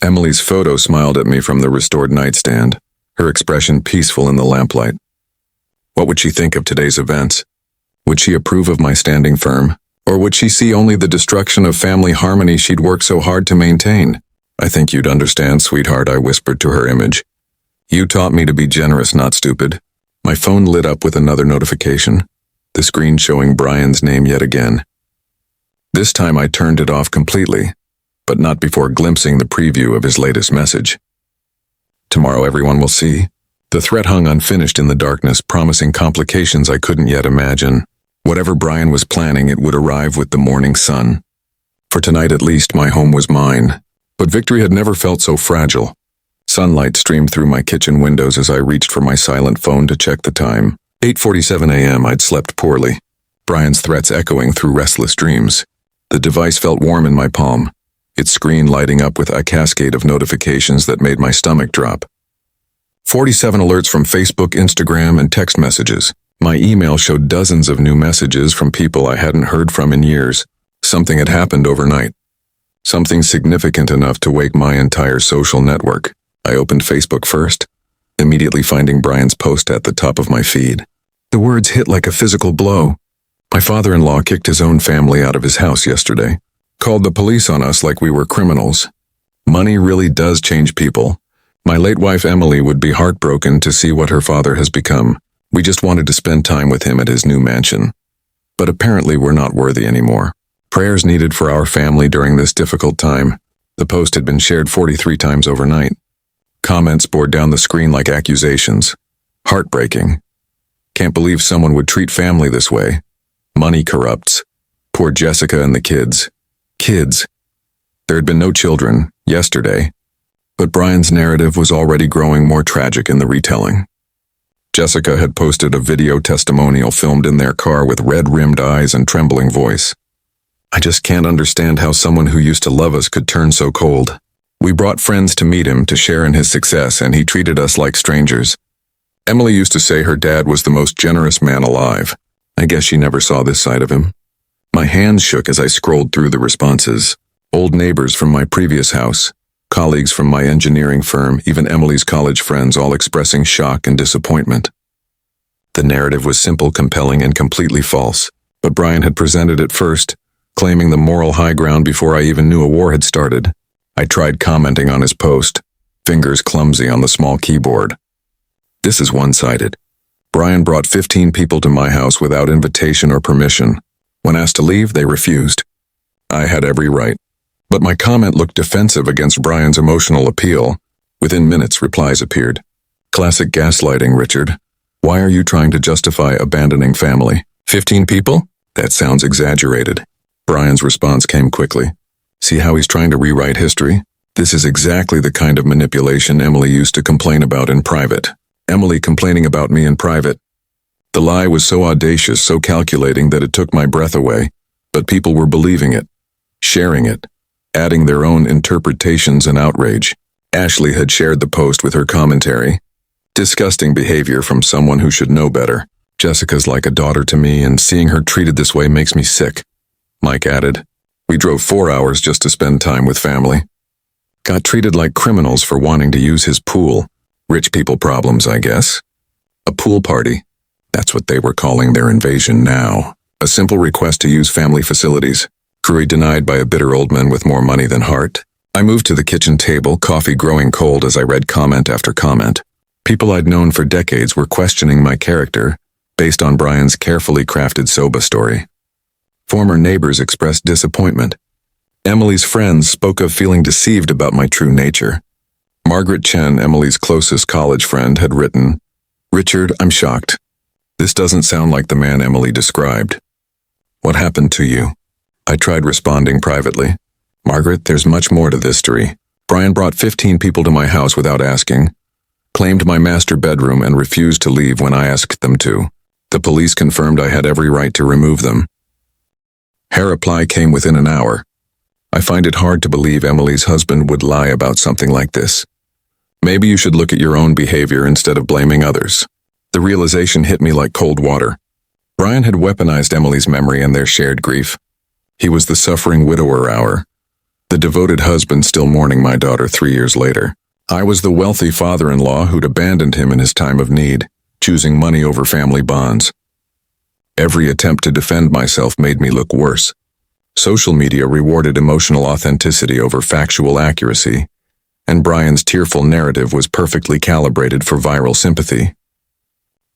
Emily's photo smiled at me from the restored nightstand, her expression peaceful in the lamplight. What would she think of today's events? Would she approve of my standing firm? Or would she see only the destruction of family harmony she'd worked so hard to maintain? I think you'd understand, sweetheart, I whispered to her image. You taught me to be generous, not stupid. My phone lit up with another notification, the screen showing Brian's name yet again. This time I turned it off completely, but not before glimpsing the preview of his latest message. Tomorrow everyone will see. The threat hung unfinished in the darkness, promising complications I couldn't yet imagine. Whatever Brian was planning, it would arrive with the morning sun. For tonight at least, my home was mine. But victory had never felt so fragile. Sunlight streamed through my kitchen windows as I reached for my silent phone to check the time. 8:47 a.m. I'd slept poorly, Brian's threats echoing through restless dreams. The device felt warm in my palm, its screen lighting up with a cascade of notifications that made my stomach drop. 47 alerts from Facebook, Instagram, and text messages. My email showed dozens of new messages from people I hadn't heard from in years. Something had happened overnight. Something significant enough to wake my entire social network. I opened Facebook first, immediately finding Brian's post at the top of my feed. The words hit like a physical blow. My father-in-law kicked his own family out of his house yesterday. Called the police on us like we were criminals. Money really does change people. My late wife Emily would be heartbroken to see what her father has become. We just wanted to spend time with him at his new mansion. But apparently we're not worthy anymore. Prayers needed for our family during this difficult time. The post had been shared 43 times overnight. Comments poured down the screen like accusations. Heartbreaking. Can't believe someone would treat family this way. Money corrupts. Poor Jessica and the kids. Kids. There had been no children, yesterday. But Brian's narrative was already growing more tragic in the retelling. Jessica had posted a video testimonial filmed in their car with red-rimmed eyes and trembling voice. I just can't understand how someone who used to love us could turn so cold. We brought friends to meet him, to share in his success, and he treated us like strangers. Emily used to say her dad was the most generous man alive. I guess she never saw this side of him. My hands shook as I scrolled through the responses. Old neighbors from my previous house, colleagues from my engineering firm, even Emily's college friends, all expressing shock and disappointment. The narrative was simple, compelling, and completely false, but Brian had presented it first, claiming the moral high ground before I even knew a war had started. I tried commenting on his post, fingers clumsy on the small keyboard. This is one-sided. Brian brought 15 people to my house without invitation or permission. When asked to leave, they refused. I had every right. But my comment looked defensive against Brian's emotional appeal. Within minutes, replies appeared. Classic gaslighting, Richard. Why are you trying to justify abandoning family? 15 people? That sounds exaggerated. Brian's response came quickly. See how he's trying to rewrite history? This is exactly the kind of manipulation Emily used to complain about in private. Emily complaining about me in private. The lie was so audacious, so calculating that it took my breath away, but people were believing it, sharing it, adding their own interpretations and outrage. Ashley had shared the post with her commentary. Disgusting behavior from someone who should know better. Jessica's like a daughter to me, and seeing her treated this way makes me sick. Mike added. We drove 4 hours just to spend time with family. Got treated like criminals for wanting to use his pool. Rich people problems, I guess. A pool party. That's what they were calling their invasion now. A simple request to use family facilities. Cruelly denied by a bitter old man with more money than heart. I moved to the kitchen table, coffee growing cold as I read comment after comment. People I'd known for decades were questioning my character, based on Brian's carefully crafted soba story. Former neighbors expressed disappointment. Emily's friends spoke of feeling deceived about my true nature. Margaret Chen, Emily's closest college friend, had written, Richard, I'm shocked. This doesn't sound like the man Emily described. What happened to you? I tried responding privately. Margaret, there's much more to this story. Brian brought 15 people to my house without asking, claimed my master bedroom and refused to leave when I asked them to. The police confirmed I had every right to remove them. Her reply came within an hour. I find it hard to believe Emily's husband would lie about something like this. Maybe you should look at your own behavior instead of blaming others. The realization hit me like cold water. Brian had weaponized Emily's memory and their shared grief. He was the suffering widower hour, the devoted husband still mourning my daughter 3 years later. I was the wealthy father-in-law who'd abandoned him in his time of need, choosing money over family bonds. Every attempt to defend myself made me look worse. Social media rewarded emotional authenticity over factual accuracy, and Brian's tearful narrative was perfectly calibrated for viral sympathy.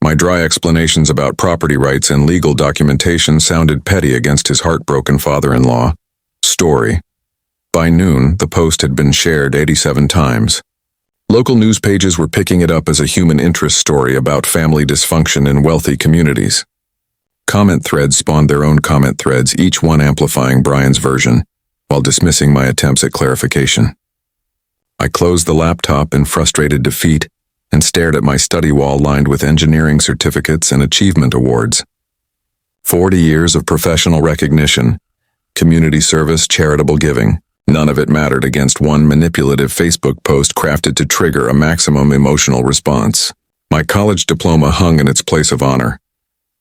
My dry explanations about property rights and legal documentation sounded petty against his heartbroken father-in-law. Story. By noon, the post had been shared 87 times. Local news pages were picking it up as a human interest story about family dysfunction in wealthy communities. Comment threads spawned their own comment threads, each one amplifying Brian's version, while dismissing my attempts at clarification. I closed the laptop in frustrated defeat and stared at my study wall lined with engineering certificates and achievement awards. 40 years of professional recognition, community service, charitable giving. None of it mattered against one manipulative Facebook post crafted to trigger a maximum emotional response. My college diploma hung in its place of honor,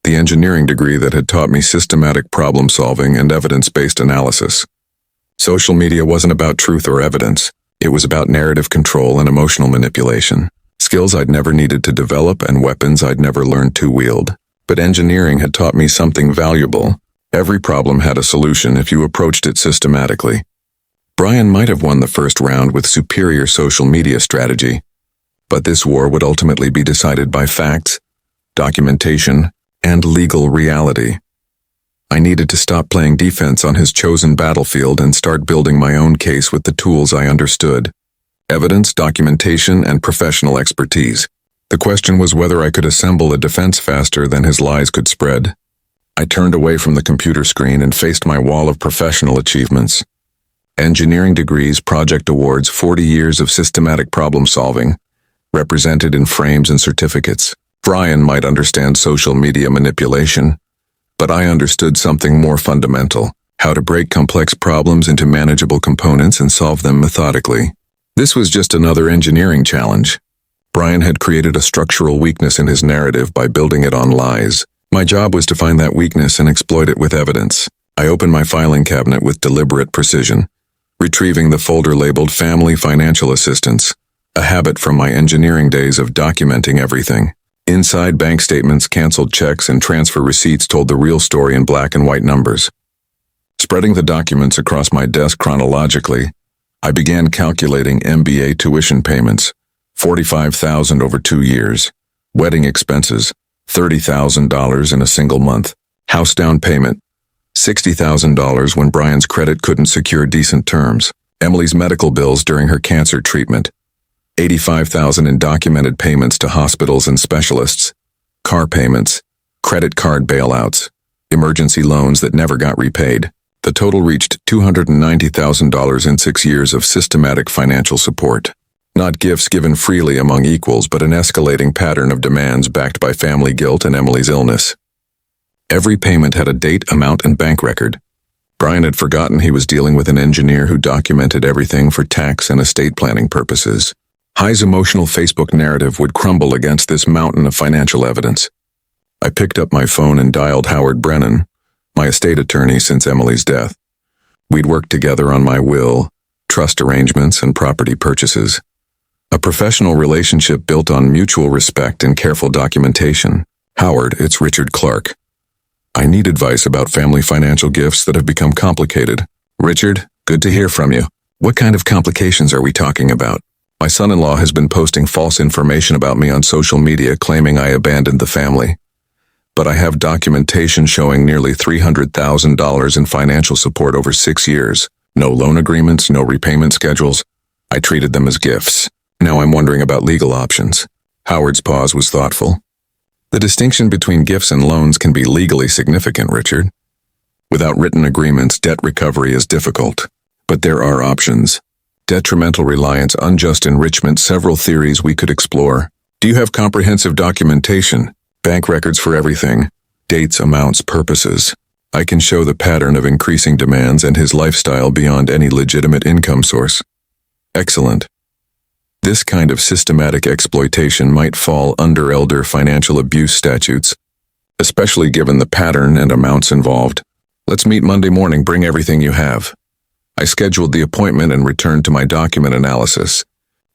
the engineering degree that had taught me systematic problem solving and evidence-based analysis. Social media wasn't about truth or evidence. It was about narrative control and emotional manipulation. Skills I'd never needed to develop and weapons I'd never learned to wield. But engineering had taught me something valuable. Every problem had a solution if you approached it systematically. Brian might have won the first round with superior social media strategy, but this war would ultimately be decided by facts, documentation, and legal reality. I needed to stop playing defense on his chosen battlefield and start building my own case with the tools I understood: evidence, documentation, and professional expertise. The question was whether I could assemble a defense faster than his lies could spread. I turned away from the computer screen and faced my wall of professional achievements. Engineering degrees, project awards, 40 years of systematic problem solving, represented in frames and certificates. Brian might understand social media manipulation, but I understood something more fundamental: how to break complex problems into manageable components and solve them methodically. This was just another engineering challenge. Brian had created a structural weakness in his narrative by building it on lies. My job was to find that weakness and exploit it with evidence. I opened my filing cabinet with deliberate precision, retrieving the folder labeled Family Financial Assistance, a habit from my engineering days of documenting everything. Inside, bank statements, canceled checks, and transfer receipts told the real story in black and white numbers. Spreading the documents across my desk chronologically, I began calculating MBA tuition payments, $45,000 over 2 years, wedding expenses, $30,000 in a single month, house down payment, $60,000 when Brian's credit couldn't secure decent terms, Emily's medical bills during her cancer treatment, $85,000 in documented payments to hospitals and specialists, car payments, credit card bailouts, emergency loans that never got repaid. The total reached $290,000 in 6 years of systematic financial support. Not gifts given freely among equals, but an escalating pattern of demands backed by family guilt and Emily's illness. Every payment had a date, amount, and bank record. Brian had forgotten he was dealing with an engineer who documented everything for tax and estate planning purposes. High's emotional Facebook narrative would crumble against this mountain of financial evidence. I picked up my phone and dialed Howard Brennan, my estate attorney since Emily's death. We'd worked together on my will, trust arrangements, and property purchases. A professional relationship built on mutual respect and careful documentation. Howard, it's Richard Clark. I need advice about family financial gifts that have become complicated. Richard, good to hear from you. What kind of complications are we talking about? My son-in-law has been posting false information about me on social media claiming I abandoned the family. But I have documentation showing nearly $300,000 in financial support over 6 years. No loan agreements, no repayment schedules. I treated them as gifts. Now I'm wondering about legal options. Howard's pause was thoughtful. The distinction between gifts and loans can be legally significant, Richard. Without written agreements, debt recovery is difficult. But there are options. Detrimental reliance, unjust enrichment, several theories we could explore. Do you have comprehensive documentation? Bank records for everything. Dates, amounts, purposes. I can show the pattern of increasing demands and his lifestyle beyond any legitimate income source. Excellent. This kind of systematic exploitation might fall under elder financial abuse statutes, especially given the pattern and amounts involved. Let's meet Monday morning, bring everything you have. I scheduled the appointment and returned to my document analysis,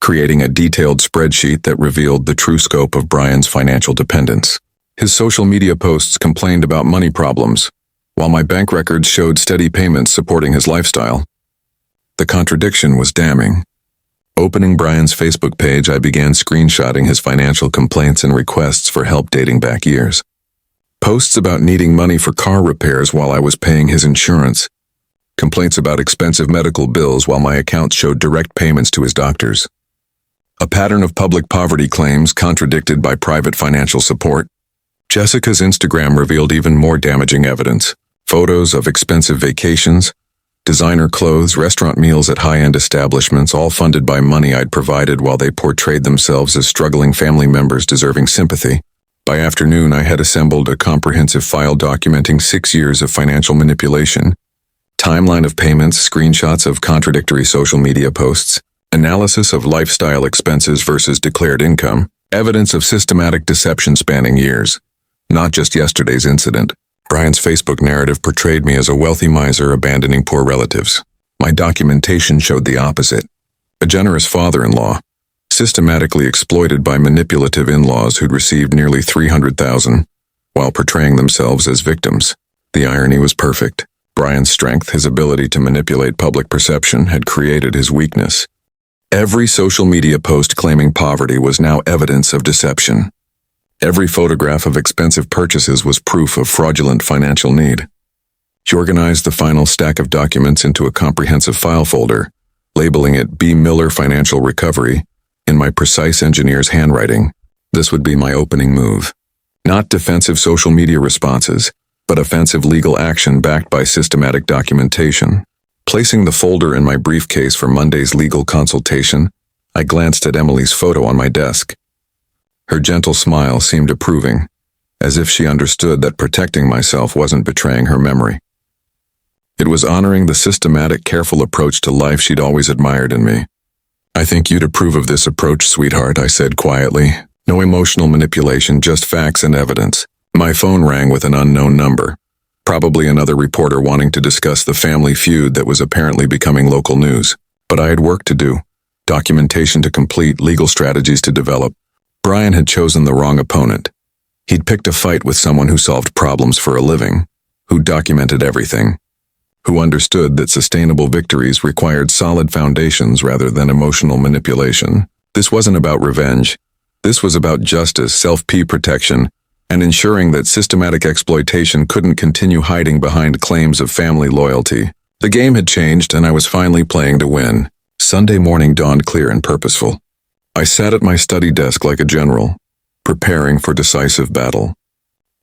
creating a detailed spreadsheet that revealed the true scope of Brian's financial dependence. His social media posts complained about money problems, while my bank records showed steady payments supporting his lifestyle. The contradiction was damning. Opening Brian's Facebook page, I began screenshotting his financial complaints and requests for help dating back years. Posts about needing money for car repairs while I was paying his insurance. Complaints about expensive medical bills while my account showed direct payments to his doctors. A pattern of public poverty claims contradicted by private financial support. Jessica's Instagram revealed even more damaging evidence. Photos of expensive vacations, designer clothes, restaurant meals at high-end establishments, all funded by money I'd provided while they portrayed themselves as struggling family members deserving sympathy. By afternoon, I had assembled a comprehensive file documenting 6 years of financial manipulation, timeline of payments, screenshots of contradictory social media posts, analysis of lifestyle expenses versus declared income, evidence of systematic deception spanning years. Not just yesterday's incident. Brian's Facebook narrative portrayed me as a wealthy miser abandoning poor relatives. My documentation showed the opposite. A generous father-in-law, systematically exploited by manipulative in-laws who'd received nearly $300,000, while portraying themselves as victims. The irony was perfect. Brian's strength, his ability to manipulate public perception, had created his weakness. Every social media post claiming poverty was now evidence of deception. Every photograph of expensive purchases was proof of fraudulent financial need. He organized the final stack of documents into a comprehensive file folder, labeling it B. Miller Financial Recovery, in my precise engineer's handwriting. This would be my opening move. Not defensive social media responses, but offensive legal action backed by systematic documentation. Placing the folder in my briefcase for Monday's legal consultation, I glanced at Emily's photo on my desk. Her gentle smile seemed approving, as if she understood that protecting myself wasn't betraying her memory. It was honoring the systematic, careful approach to life she'd always admired in me. "I think you'd approve of this approach, sweetheart," I said quietly. No emotional manipulation, just facts and evidence. My phone rang with an unknown number. Probably another reporter wanting to discuss the family feud that was apparently becoming local news. But I had work to do. Documentation to complete, legal strategies to develop. Brian had chosen the wrong opponent. He'd picked a fight with someone who solved problems for a living, who documented everything, who understood that sustainable victories required solid foundations rather than emotional manipulation. This wasn't about revenge. This was about justice, self-protection, and ensuring that systematic exploitation couldn't continue hiding behind claims of family loyalty. The game had changed, and I was finally playing to win. Sunday morning dawned clear and purposeful. I sat at my study desk like a general, preparing for decisive battle.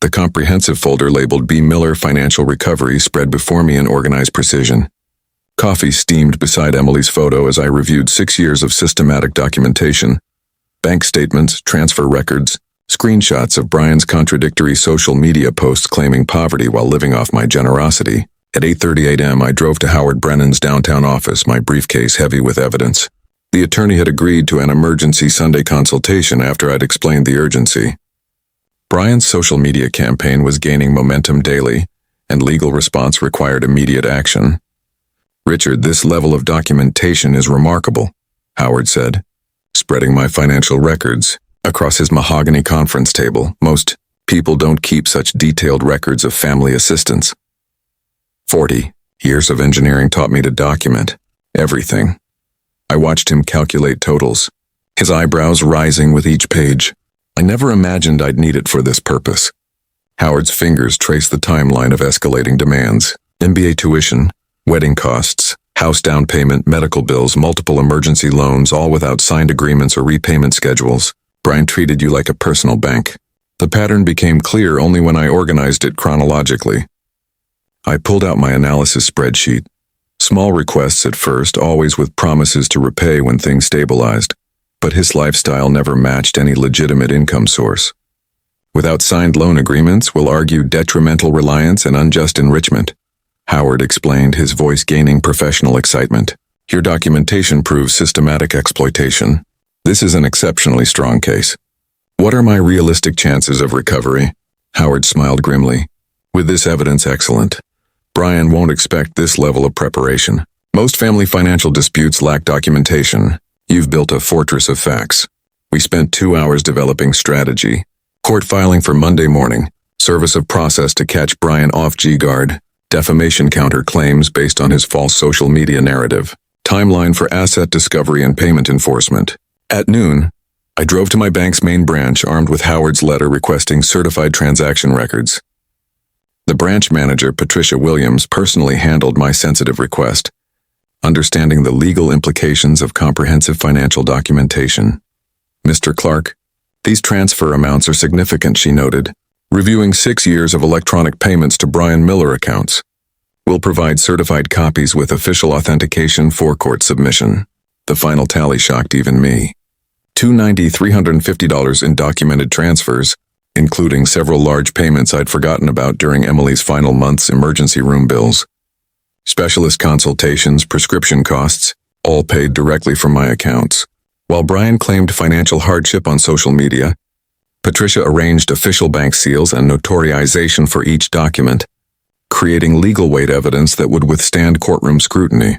The comprehensive folder labeled B. Miller Financial Recovery spread before me in organized precision. Coffee steamed beside Emily's photo as I reviewed 6 years of systematic documentation, bank statements, transfer records, screenshots of Brian's contradictory social media posts claiming poverty while living off my generosity. At 8:30 a.m., I drove to Howard Brennan's downtown office, my briefcase heavy with evidence. The attorney had agreed to an emergency Sunday consultation after I'd explained the urgency. Brian's social media campaign was gaining momentum daily, and legal response required immediate action. "Richard, this level of documentation is remarkable," Howard said, spreading my financial records across his mahogany conference table. "Most people don't keep such detailed records of family assistance." 40 years of engineering taught me to document everything. I watched him calculate totals, his eyebrows rising with each page. I never imagined I'd need it for this purpose. Howard's fingers traced the timeline of escalating demands: MBA tuition, wedding costs, house down payment, medical bills, multiple emergency loans, all without signed agreements or repayment schedules. Brian treated you like a personal bank. The pattern became clear only when I organized it chronologically. I pulled out my analysis spreadsheet. Small requests at first, always with promises to repay when things stabilized. But his lifestyle never matched any legitimate income source. Without signed loan agreements, we'll argue detrimental reliance and unjust enrichment, Howard explained, his voice gaining professional excitement. "Your documentation proves systematic exploitation. This is an exceptionally strong case. What are my realistic chances of recovery?" Howard smiled grimly. "With this evidence, excellent. Brian won't expect this level of preparation. Most family financial disputes lack documentation. You've built a fortress of facts. We spent 2 hours developing strategy. Court filing for Monday morning. Service of process to catch Brian off G-guard. Defamation counterclaims based on his false social media narrative. Timeline for asset discovery and payment enforcement. At noon, I drove to my bank's main branch armed with Howard's letter requesting certified transaction records. The branch manager, Patricia Williams, personally handled my sensitive request, understanding the legal implications of comprehensive financial documentation. Mr. Clark, these transfer amounts are significant, she noted, reviewing 6 years of electronic payments to Brian Miller accounts. We'll provide certified copies with official authentication for court submission. The final tally shocked even me. $350 in documented transfers, including several large payments I'd forgotten about during Emily's final month's emergency room bills. Specialist consultations, prescription costs, all paid directly from my accounts. While Brian claimed financial hardship on social media, Patricia arranged official bank seals and notarization for each document, creating legal weight evidence that would withstand courtroom scrutiny.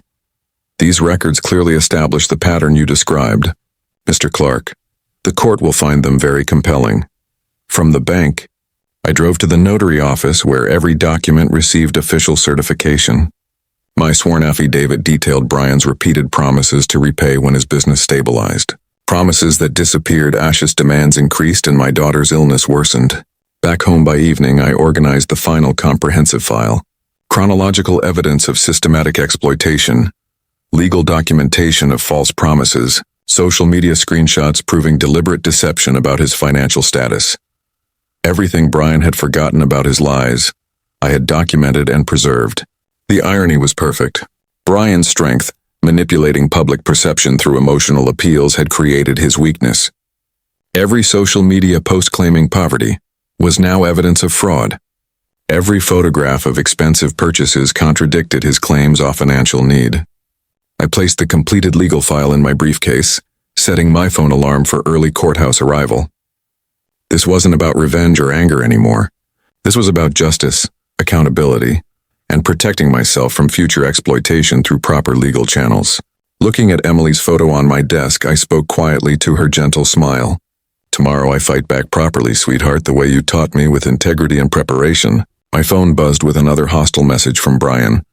These records clearly establish the pattern you described, Mr. Clark. The court will find them very compelling. From the bank, I drove to the notary office where every document received official certification. My sworn affidavit detailed Brian's repeated promises to repay when his business stabilized. Promises that disappeared as his demands increased and my daughter's illness worsened. Back home by evening, I organized the final comprehensive file. Chronological evidence of systematic exploitation, legal documentation of false promises, social media screenshots proving deliberate deception about his financial status. Everything Brian had forgotten about his lies, I had documented and preserved. The irony was perfect. Brian's strength, manipulating public perception through emotional appeals, had created his weakness. Every social media post claiming poverty was now evidence of fraud. Every photograph of expensive purchases contradicted his claims of financial need. I placed the completed legal file in my briefcase, setting my phone alarm for early courthouse arrival. This wasn't about revenge or anger anymore. This was about justice, accountability, and protecting myself from future exploitation through proper legal channels. Looking at Emily's photo on my desk, I spoke quietly to her gentle smile. Tomorrow I fight back properly, sweetheart, the way you taught me, with integrity and preparation. My phone buzzed with another hostile message from Brian.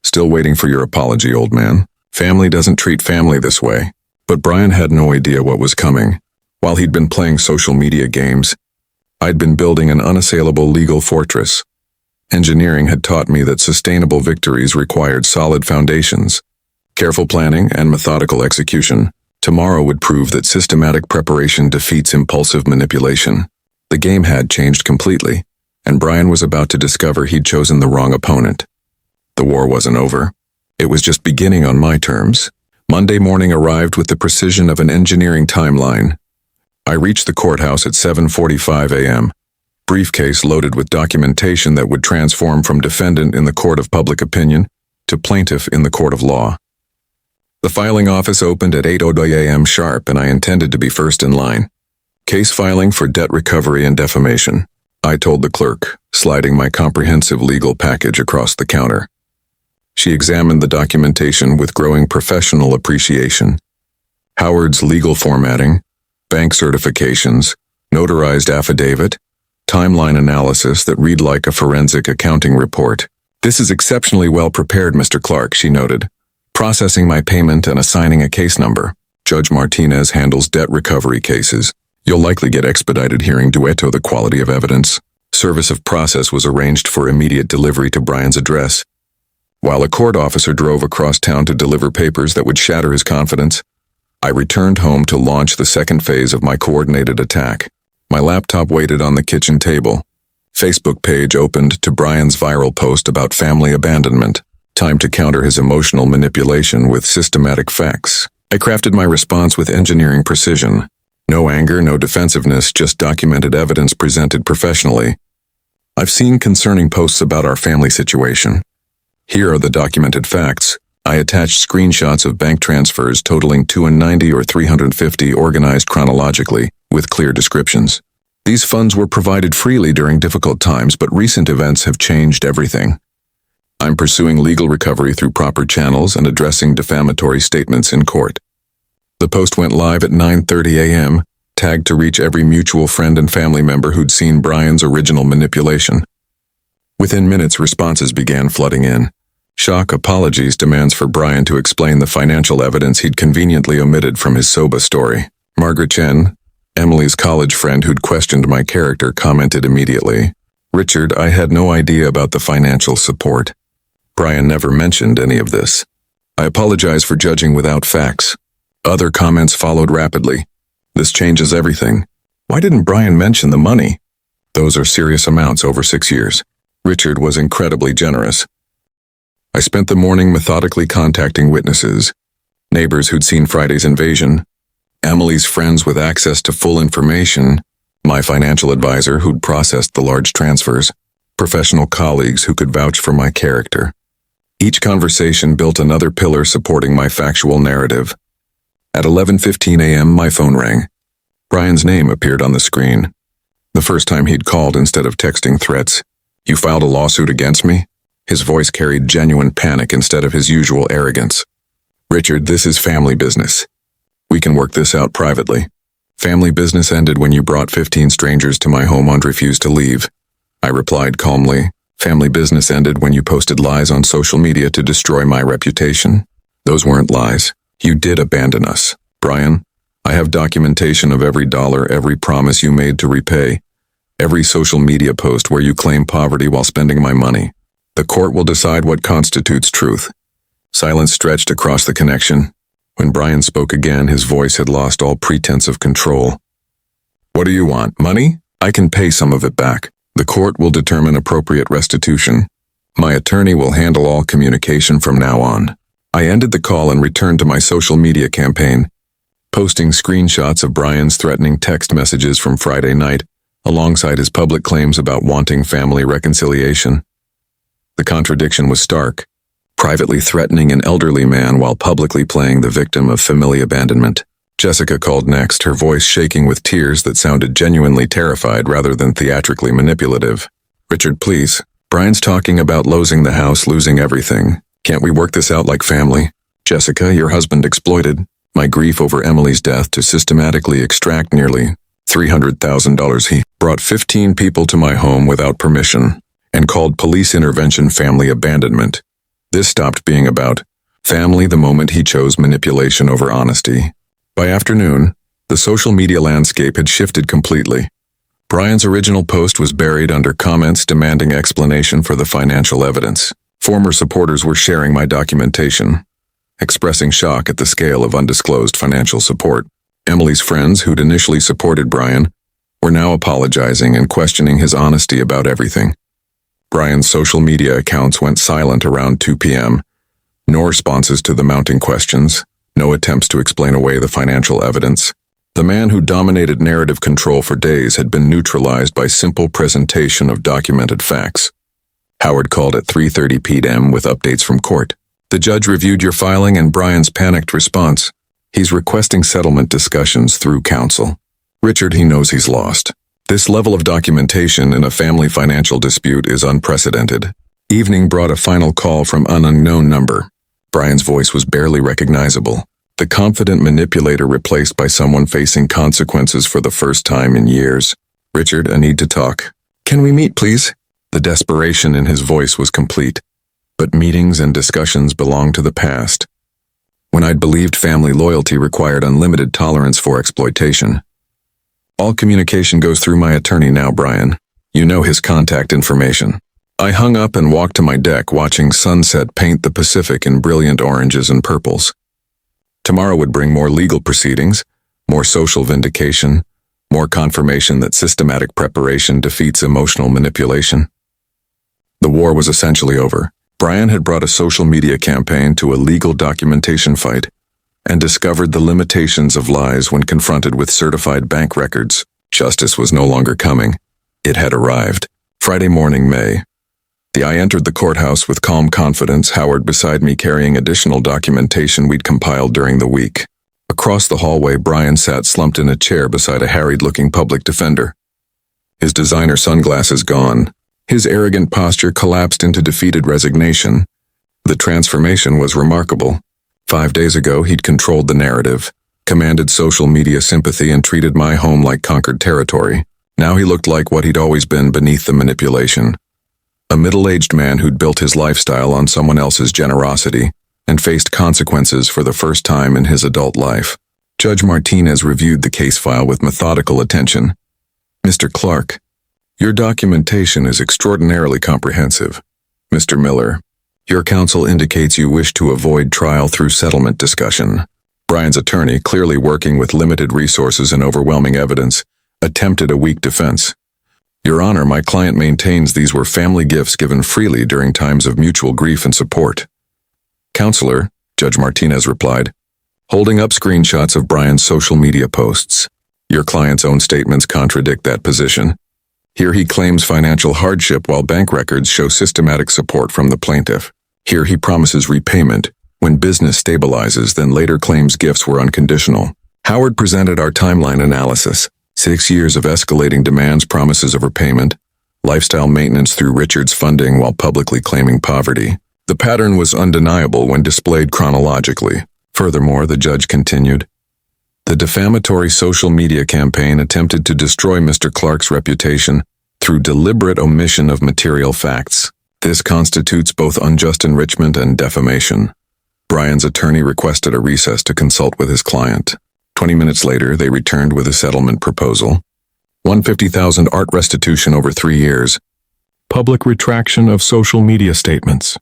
Still waiting for your apology, old man. Family doesn't treat family this way. But Brian had no idea what was coming. While he'd been playing social media games, I'd been building an unassailable legal fortress. Engineering had taught me that sustainable victories required solid foundations. Careful planning and methodical execution. Tomorrow would prove that systematic preparation defeats impulsive manipulation. The game had changed completely, and Brian was about to discover he'd chosen the wrong opponent. The war wasn't over. It was just beginning on my terms. Monday morning arrived with the precision of an engineering timeline. I reached the courthouse at 7:45 a.m., briefcase loaded with documentation that would transform from defendant in the court of public opinion to plaintiff in the court of law. The filing office opened at 8:00 a.m. sharp, and I intended to be first in line. Case filing for debt recovery and defamation, I told the clerk, sliding my comprehensive legal package across the counter. She examined the documentation with growing professional appreciation. Howard's legal formatting, bank certifications, notarized affidavit, timeline analysis that read like a forensic accounting report. This is exceptionally well prepared, Mr. Clark, she noted. Processing my payment and assigning a case number. Judge Martinez handles debt recovery cases. You'll likely get expedited hearing due to the quality of evidence. Service of process was arranged for immediate delivery to Brian's address. While a court officer drove across town to deliver papers that would shatter his confidence, I returned home to launch the second phase of my coordinated attack. My laptop waited on the kitchen table. Facebook page opened to Brian's viral post about family abandonment. Time to counter his emotional manipulation with systematic facts. I crafted my response with engineering precision. No anger, no defensiveness, just documented evidence presented professionally. I've seen concerning posts about our family situation. Here are the documented facts. I attached screenshots of bank transfers totaling $290 or $350 organized chronologically, with clear descriptions. These funds were provided freely during difficult times, but recent events have changed everything. I'm pursuing legal recovery through proper channels and addressing defamatory statements in court. The post went live at 9:30 a.m., tagged to reach every mutual friend and family member who'd seen Brian's original manipulation. Within minutes, responses began flooding in. Shock, apologies, demands for Brian to explain the financial evidence he'd conveniently omitted from his soba story. Margaret Chen, Emily's college friend who'd questioned my character, commented immediately, "Richard, I had no idea about the financial support. Brian never mentioned any of this. I apologize for judging without facts." Other comments followed rapidly. "This changes everything. Why didn't Brian mention the money? Those are serious amounts over 6 years." Richard was incredibly generous. I spent the morning methodically contacting witnesses, neighbors who'd seen Friday's invasion, Emily's friends with access to full information, my financial advisor who'd processed the large transfers, professional colleagues who could vouch for my character. Each conversation built another pillar supporting my factual narrative. At 11:15 a.m., my phone rang. Brian's name appeared on the screen. The first time he'd called instead of texting threats. "You filed a lawsuit against me?" His voice carried genuine panic instead of his usual arrogance. "Richard, this is family business. We can work this out privately. Family business ended when you brought 15 strangers to my home and refused to leave." I replied calmly. "Family business ended when you posted lies on social media to destroy my reputation." "Those weren't lies. You did abandon us. Brian, I have documentation of every dollar, every promise you made to repay, every social media post where you claim poverty while spending my money. The court will decide what constitutes truth." Silence stretched across the connection. When Brian spoke again, his voice had lost all pretense of control. "What do you want? Money? I can pay some of it back. The court will determine appropriate restitution. My attorney will handle all communication from now on." I ended the call and returned to my social media campaign, posting screenshots of Brian's threatening text messages from Friday night, alongside his public claims about wanting family reconciliation. The contradiction was stark, privately threatening an elderly man while publicly playing the victim of family abandonment. Jessica called next, her voice shaking with tears that sounded genuinely terrified rather than theatrically manipulative. "Richard, please. Brian's talking about losing the house, losing everything. Can't we work this out like family? Jessica, your husband exploited my grief over Emily's death to systematically extract nearly $300,000. He brought 15 people to my home without permission and called police intervention family abandonment. This stopped being about family the moment he chose manipulation over honesty." By afternoon, the social media landscape had shifted completely. Brian's original post was buried under comments demanding explanation for the financial evidence. Former supporters were sharing my documentation, expressing shock at the scale of undisclosed financial support. Emily's friends, who'd initially supported Brian, were now apologizing and questioning his honesty about everything. Brian's social media accounts went silent around 2 p.m. No responses to the mounting questions, no attempts to explain away the financial evidence. The man who dominated narrative control for days had been neutralized by simple presentation of documented facts. Howard called at 3:30 p.m. with updates from court. "The judge reviewed your filing and Brian's panicked response. He's requesting settlement discussions through counsel. Richard, he knows he's lost. This level of documentation in a family financial dispute is unprecedented." Evening brought a final call from an unknown number. Brian's voice was barely recognizable. The confident manipulator replaced by someone facing consequences for the first time in years. "Richard, I need to talk. Can we meet, please?" The desperation in his voice was complete. But meetings and discussions belonged to the past, when I'd believed family loyalty required unlimited tolerance for exploitation. "All communication goes through my attorney now, Brian. You know his contact information." I hung up and walked to my deck, watching sunset paint the Pacific in brilliant oranges and purples. Tomorrow would bring more legal proceedings, more social vindication, more confirmation that systematic preparation defeats emotional manipulation. The war was essentially over. Brian had brought a social media campaign to a legal documentation fight and discovered the limitations of lies when confronted with certified bank records. Justice was no longer coming. It had arrived. Friday morning, May. I entered the courthouse with calm confidence, Howard beside me carrying additional documentation we'd compiled during the week. Across the hallway, Brian sat slumped in a chair beside a harried-looking public defender. His designer sunglasses gone, his arrogant posture collapsed into defeated resignation. The transformation was remarkable. 5 days ago, he'd controlled the narrative, commanded social media sympathy and treated my home like conquered territory. Now he looked like what he'd always been beneath the manipulation. A middle-aged man who'd built his lifestyle on someone else's generosity and faced consequences for the first time in his adult life. Judge Martinez reviewed the case file with methodical attention. Mr. Clark, your documentation is extraordinarily comprehensive. Mr. Miller, your counsel indicates you wish to avoid trial through settlement discussion. Brian's attorney, clearly working with limited resources and overwhelming evidence, attempted a weak defense. Your Honor, my client maintains these were family gifts given freely during times of mutual grief and support. Counselor, Judge Martinez replied, holding up screenshots of Brian's social media posts. Your client's own statements contradict that position. Here he claims financial hardship while bank records show systematic support from the plaintiff. Here he promises repayment when business stabilizes, then later claims gifts were unconditional. Howard presented our timeline analysis. 6 years of escalating demands, promises of repayment, lifestyle maintenance through Richard's funding while publicly claiming poverty. The pattern was undeniable when displayed chronologically. Furthermore, the judge continued, the defamatory social media campaign attempted to destroy Mr. Clark's reputation through deliberate omission of material facts. This constitutes both unjust enrichment and defamation. Brian's attorney requested a recess to consult with his client. 20 minutes later, they returned with a settlement proposal. $150,000 art restitution over 3 years, public retraction of social media statements,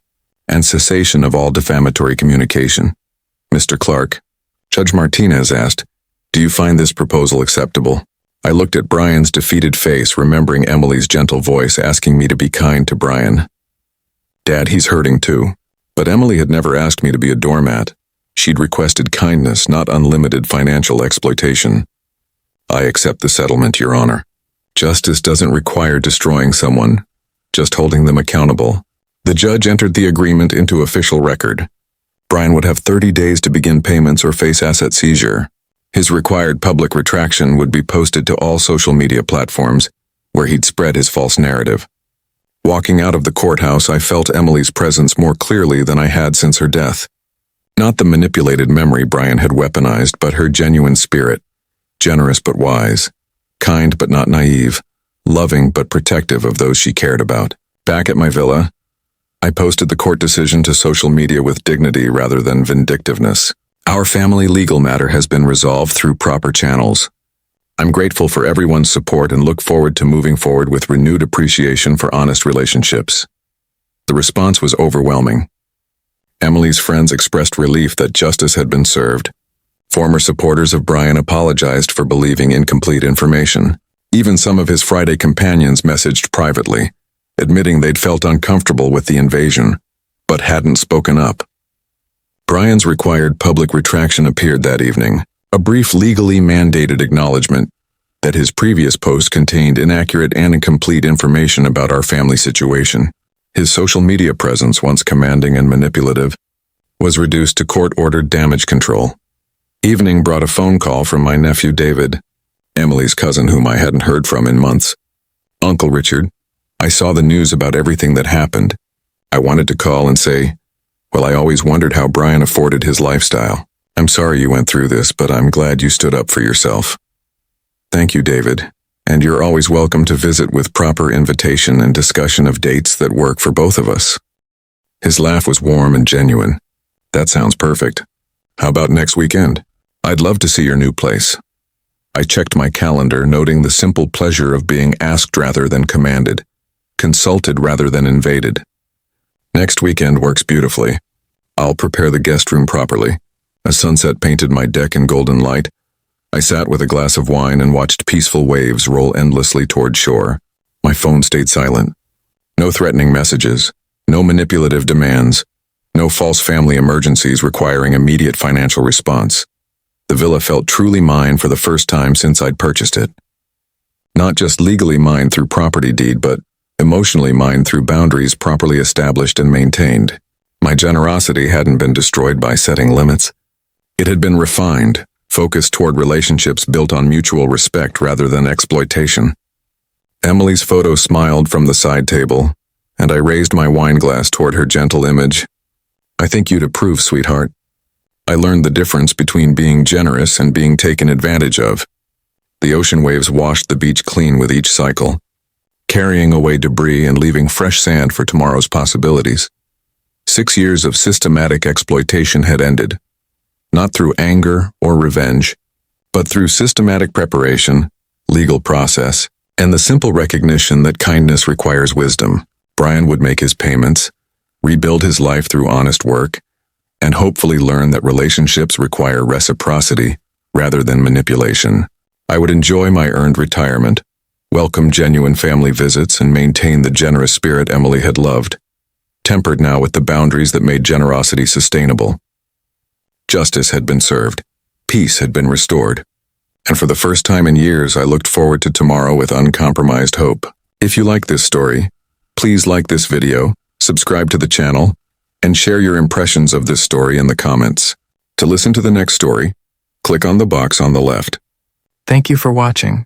and cessation of all defamatory communication. Mr. Clark, Judge Martinez asked, do you find this proposal acceptable? I looked at Brian's defeated face, remembering Emily's gentle voice asking me to be kind to Brian. Dad, he's hurting too. But Emily had never asked me to be a doormat. She'd requested kindness, not unlimited financial exploitation. I accept the settlement, Your Honor. Justice doesn't require destroying someone, just holding them accountable. The judge entered the agreement into official record. Brian would have 30 days to begin payments or face asset seizure. His required public retraction would be posted to all social media platforms where he'd spread his false narrative. Walking out of the courthouse, I felt Emily's presence more clearly than I had since her death. Not the manipulated memory Brian had weaponized, but her genuine spirit, generous but wise, kind but not naive, loving but protective of those she cared about. Back at my villa, I posted the court decision to social media with dignity rather than vindictiveness. Our family legal matter has been resolved through proper channels. I'm grateful for everyone's support and look forward to moving forward with renewed appreciation for honest relationships. The response was overwhelming. Emily's friends expressed relief that justice had been served. Former supporters of Brian apologized for believing incomplete information. Even some of his Friday companions messaged privately, admitting they'd felt uncomfortable with the invasion, but hadn't spoken up. Brian's required public retraction appeared that evening, a brief legally mandated acknowledgement that his previous post contained inaccurate and incomplete information about our family situation. His social media presence, once commanding and manipulative, was reduced to court-ordered damage control. Evening brought a phone call from my nephew David, Emily's cousin whom I hadn't heard from in months. Uncle Richard, I saw the news about everything that happened. I wanted to call and say, well, I always wondered how Brian afforded his lifestyle. I'm sorry you went through this, but I'm glad you stood up for yourself. Thank you, David, and you're always welcome to visit with proper invitation and discussion of dates that work for both of us. His laugh was warm and genuine. That sounds perfect. How about next weekend? I'd love to see your new place. I checked my calendar, noting the simple pleasure of being asked rather than commanded, consulted rather than invaded. Next weekend works beautifully. I'll prepare the guest room properly. A sunset painted my deck in golden light. I sat with a glass of wine and watched peaceful waves roll endlessly toward shore. My phone stayed silent. No threatening messages, no manipulative demands, no false family emergencies requiring immediate financial response. The villa felt truly mine for the first time since I'd purchased it. Not just legally mine through property deed, but emotionally mine through boundaries properly established and maintained. My generosity hadn't been destroyed by setting limits. It had been refined, focused toward relationships built on mutual respect rather than exploitation. Emily's photo smiled from the side table, and I raised my wine glass toward her gentle image. I think you'd approve, sweetheart. I learned the difference between being generous and being taken advantage of. The ocean waves washed the beach clean with each cycle, carrying away debris and leaving fresh sand for tomorrow's possibilities. 6 years of systematic exploitation had ended, not through anger or revenge, but through systematic preparation, legal process, and the simple recognition that kindness requires wisdom. Brian would make his payments, rebuild his life through honest work, and hopefully learn that relationships require reciprocity rather than manipulation. I would enjoy my earned retirement, welcome genuine family visits, and maintain the generous spirit Emily had loved, tempered now with the boundaries that made generosity sustainable. Justice had been served, peace had been restored, and for the first time in years I looked forward to tomorrow with uncompromised hope. If you like this story, please like this video, subscribe to the channel, and share your impressions of this story in the comments. To listen to the next story, click on the box on the left. Thank you for watching.